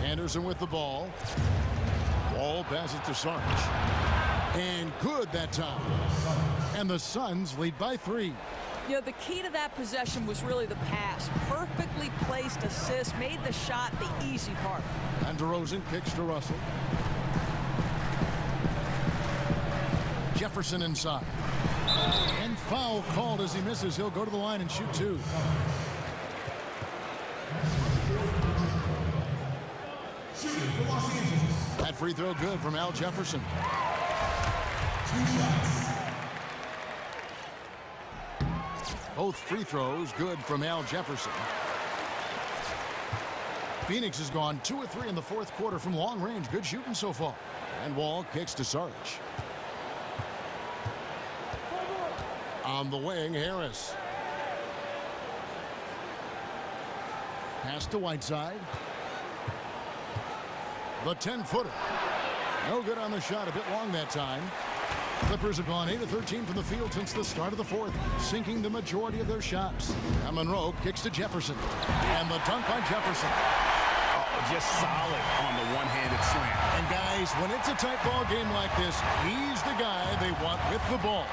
Anderson with the ball. Wall passes to Saric. And good that time. And the Suns lead by 3. You know, the key to that possession was really the pass. Perfectly placed assist, made the shot the easy part. And DeRozan kicks to Russell. Jefferson inside. And foul called as he misses. He'll go to the line and shoot 2. That free throw good from Al Jefferson. Both free throws good from Al Jefferson. Phoenix has gone 2 of 3 in the fourth quarter from long range. Good shooting so far. And Wall kicks to Sarge. On the wing, Harris. Pass to Whiteside. The 10-footer. No good on the shot. A bit long that time. Clippers have gone 8 of 13 from the field since the start of the fourth, sinking the majority of their shots. And Monroe kicks to Jefferson. And the dunk by Jefferson. Oh, just solid on the one-handed slam. And guys, when it's a tight ball game like this, he's the guy they want with the ball.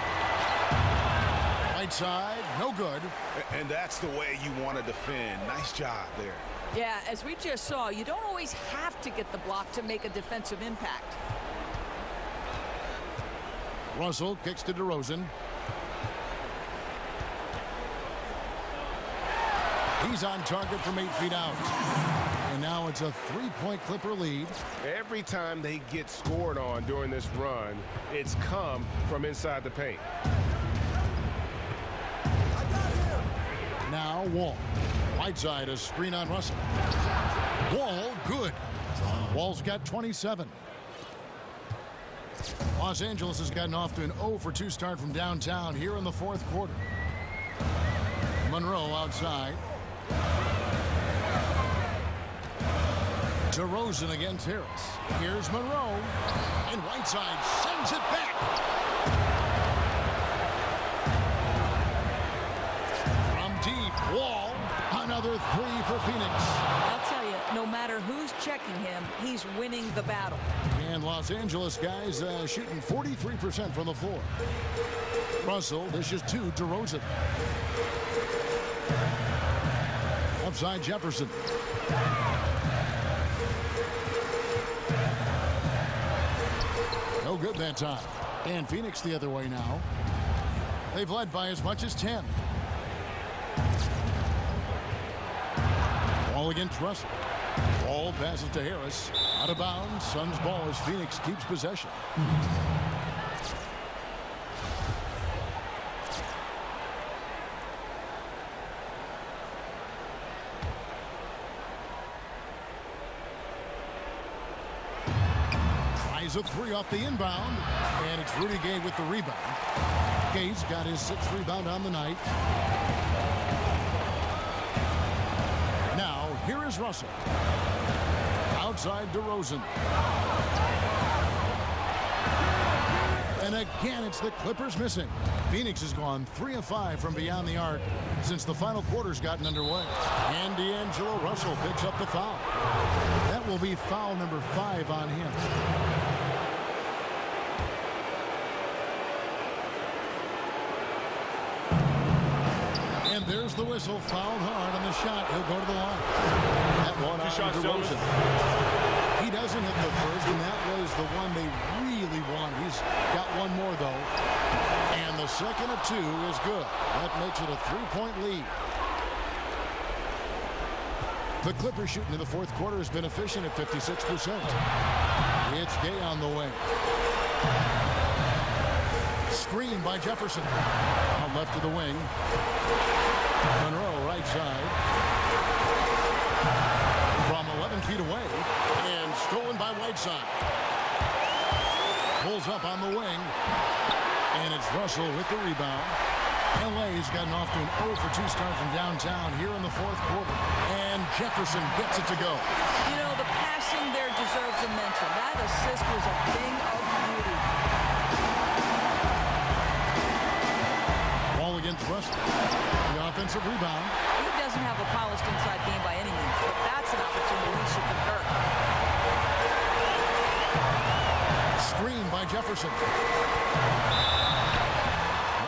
Right side, no good. And that's the way you want to defend. Nice job there. Yeah, as we just saw, you don't always have to get the block to make a defensive impact. Russell kicks to DeRozan. He's on target from 8 feet out. And now it's a 3-point Clipper lead. Every time they get scored on during this run, it's come from inside the paint. Now Wall. Whiteside, a screen on Russell. Wall, good. Wall's got 27. Los Angeles has gotten off to an 0 for 2 start from downtown here in the fourth quarter. Monroe outside. DeRozan against Harris. Here's Monroe. And Whiteside sends it back. From deep, Wall. Another 3 for Phoenix. I'll tell you, no matter who's checking him, he's winning the battle. And Los Angeles guys shooting 43% from the floor. Russell dishes to DeRozan. Upside Jefferson. No good that time. And Phoenix the other way now. They've led by as much as 10. Ball against Russell. Ball passes to Harris. Out of bounds. Suns ball as Phoenix keeps possession. Tries a 3 off the inbound. And it's Rudy Gay with the rebound. Gay's got his 6th rebound on the night. Here is Russell. Outside DeRozan. And again, it's the Clippers missing. Phoenix has gone 3 of 5 from beyond the arc since the final quarter's gotten underway. And D'Angelo Russell picks up the foul. That will be foul number 5 on him. And there's the whistle, fouled hard on the shot. He'll go to the line. That one on DeRozan. He doesn't hit the first, and that was the one they really want. He's got one more, though. And the second of 2 is good. That makes it a 3-point lead. The Clippers shooting in the fourth quarter has been efficient at 56%. It's Gay on the way. Screen by Jefferson. Out left to the wing. Monroe right side. From 11 feet away. And stolen by Whiteside. Pulls up on the wing. And it's Russell with the rebound. LA's gotten off to an 0 for 2 start from downtown here in the fourth quarter. And Jefferson gets it to go. You know, the passing there deserves a mention. That assist was a thing of beauty. Ball against Russell. The offensive rebound. He doesn't have a polished inside game by any means, but that's an opportunity he should convert. Screen by Jefferson.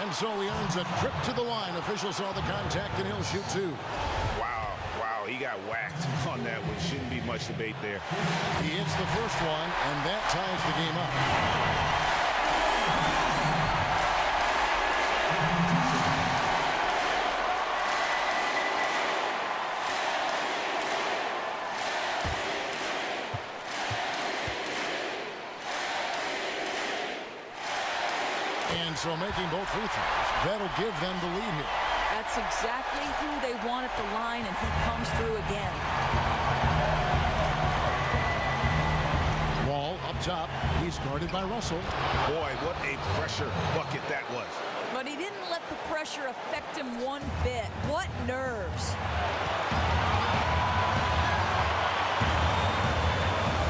And so he earns a trip to the line. Officials saw the contact, and he'll shoot 2. Wow, he got whacked on that one. Shouldn't be much debate there. He hits the first one, and that ties the game up. And so making both free throws, that'll give them the lead here. That's That's exactly who they want at the line, and he comes through again. Wall up top. He's guarded by Russell. Boy, what a pressure bucket that was. But he didn't let the pressure affect him one bit. What nerves.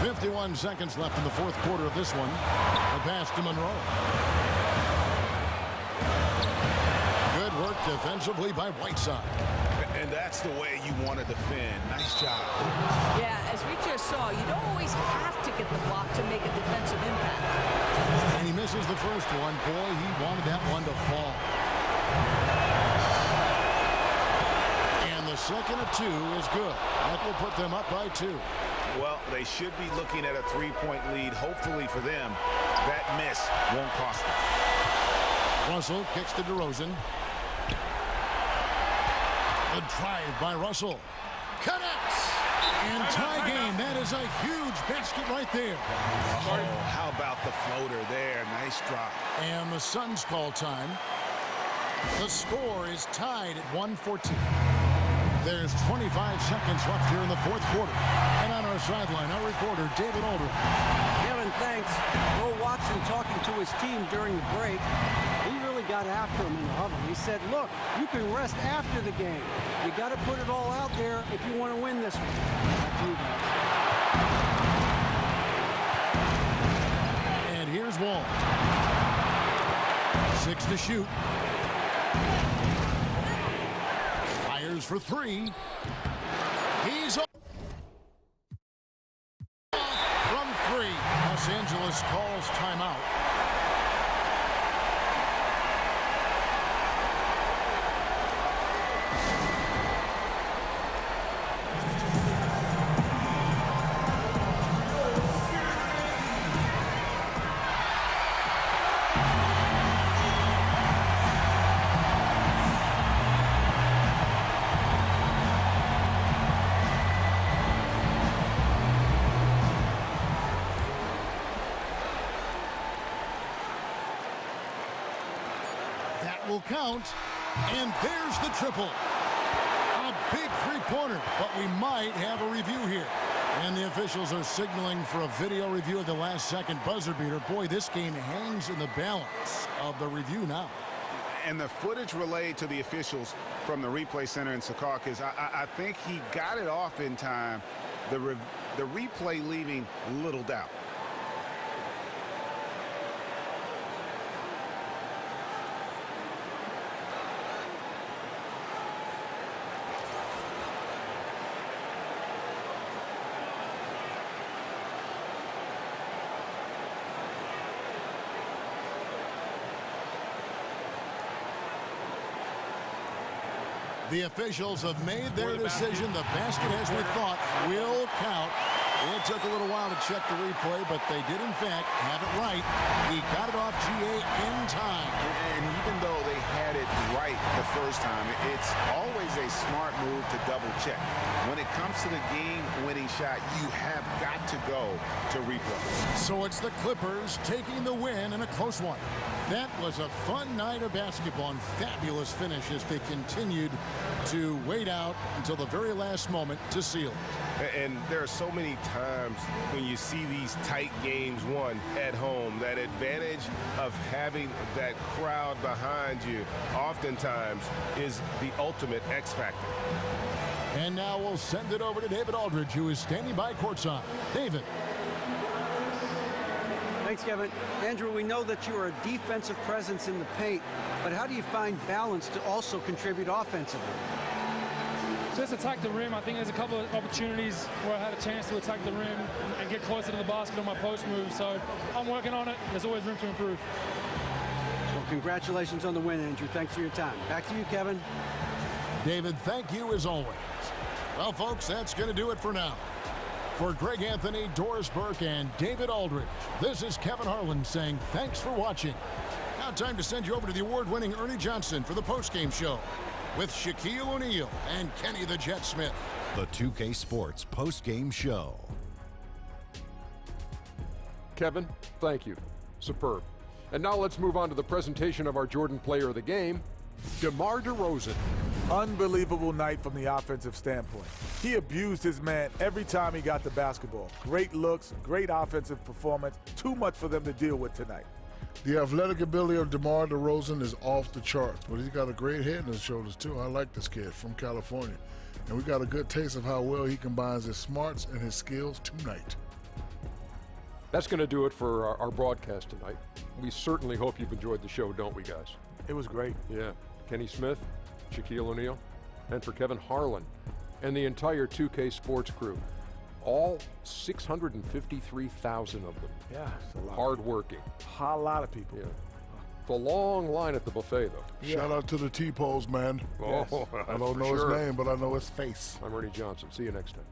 51 seconds left in the fourth quarter of this one. The pass to Monroe. Good work defensively by Whiteside. And that's the way you want to defend. Nice job. Yeah, as we just saw, you don't always have to get the block to make a defensive impact. And he misses the first one. Boy, he wanted that one to fall. And the second of two is good. That will put them up by 2. Well, they should be looking at a 3-point lead. Hopefully for them, that miss won't cost them. Russell kicks to DeRozan. A drive by Russell. Connects. And tie game. That is a huge basket right there. Oh, how about the floater there? Nice drop. And the Suns call time. The score is tied at 114. There's 25 seconds left here in the fourth quarter. And on our sideline, our reporter, David Aldridge. Kevin, thanks. Will Watson talking to his team during the break. He really got after him in the huddle. He said, look, you can rest after the game. You got to put it all out there if you want to win this one. Back to you guys. And here's Wall. 6 to shoot. Fires for 3. He's off from 3. Los Angeles calls timeout. Will count, and there's the triple. A big three-pointer, but we might have a review here. And the officials are signaling for a video review of the last-second buzzer beater. Boy, this game hangs in the balance of the review now. And the footage relayed to the officials from the replay center in Secaucus, I think he got it off in time. The replay leaving little doubt. The officials have made their decision. The basket, as we thought, will count. It took a little while to check the replay, but they did, in fact, have it right. He got it off GA in time. And even though they had it right the first time, it's always a smart move to double check. When it comes to the game-winning shot, you have got to go to replay. So it's the Clippers taking the win in a close one. That was a fun night of basketball and fabulous finish as they continued to wait out until the very last moment to seal it. And there are so many times when you see these tight games won at home, that advantage of having that crowd behind you oftentimes is the ultimate X factor. And now we'll send it over to David Aldridge, who is standing by courtside. David. Thanks, Kevin. Andrew, we know that you are a defensive presence in the paint, but how do you find balance to also contribute offensively? Just attack the rim. I think there's a couple of opportunities where I had a chance to attack the rim and get closer to the basket on my post move. So I'm working on it. There's always room to improve. Well, congratulations on the win, Andrew. Thanks for your time. Back to you, Kevin. David, thank you as always. Well, folks, that's going to do it for now. For Greg Anthony, Doris Burke, and David Aldridge, this is Kevin Harlan saying thanks for watching. Now time to send you over to the award-winning Ernie Johnson for the postgame show with Shaquille O'Neal and Kenny the Jet Smith. The 2K Sports postgame show. Kevin, thank you. Superb. And now let's move on to the presentation of our Jordan Player of the Game, DeMar DeRozan. Unbelievable night from the offensive standpoint. He abused his man every time he got the basketball. Great looks, great offensive performance. Too much for them to deal with tonight. The athletic ability of DeMar DeRozan is off the charts, but he's got a great head on his shoulders, too. I like this kid from California. And we got a good taste of how well he combines his smarts and his skills tonight. That's going to do it for our broadcast tonight. We certainly hope you've enjoyed the show, don't we, guys? It was great. Yeah. Kenny Smith, Shaquille O'Neal, and for Kevin Harlan and the entire 2K Sports crew. All 653,000 of them. Yeah, it's a lot. Hard-working. A lot of people. Yeah. It's a long line at the buffet, though. Yeah. Shout out to the T-Pose, man. Oh, yes. I don't know his name, but I know his face. I'm Ernie Johnson. See you next time.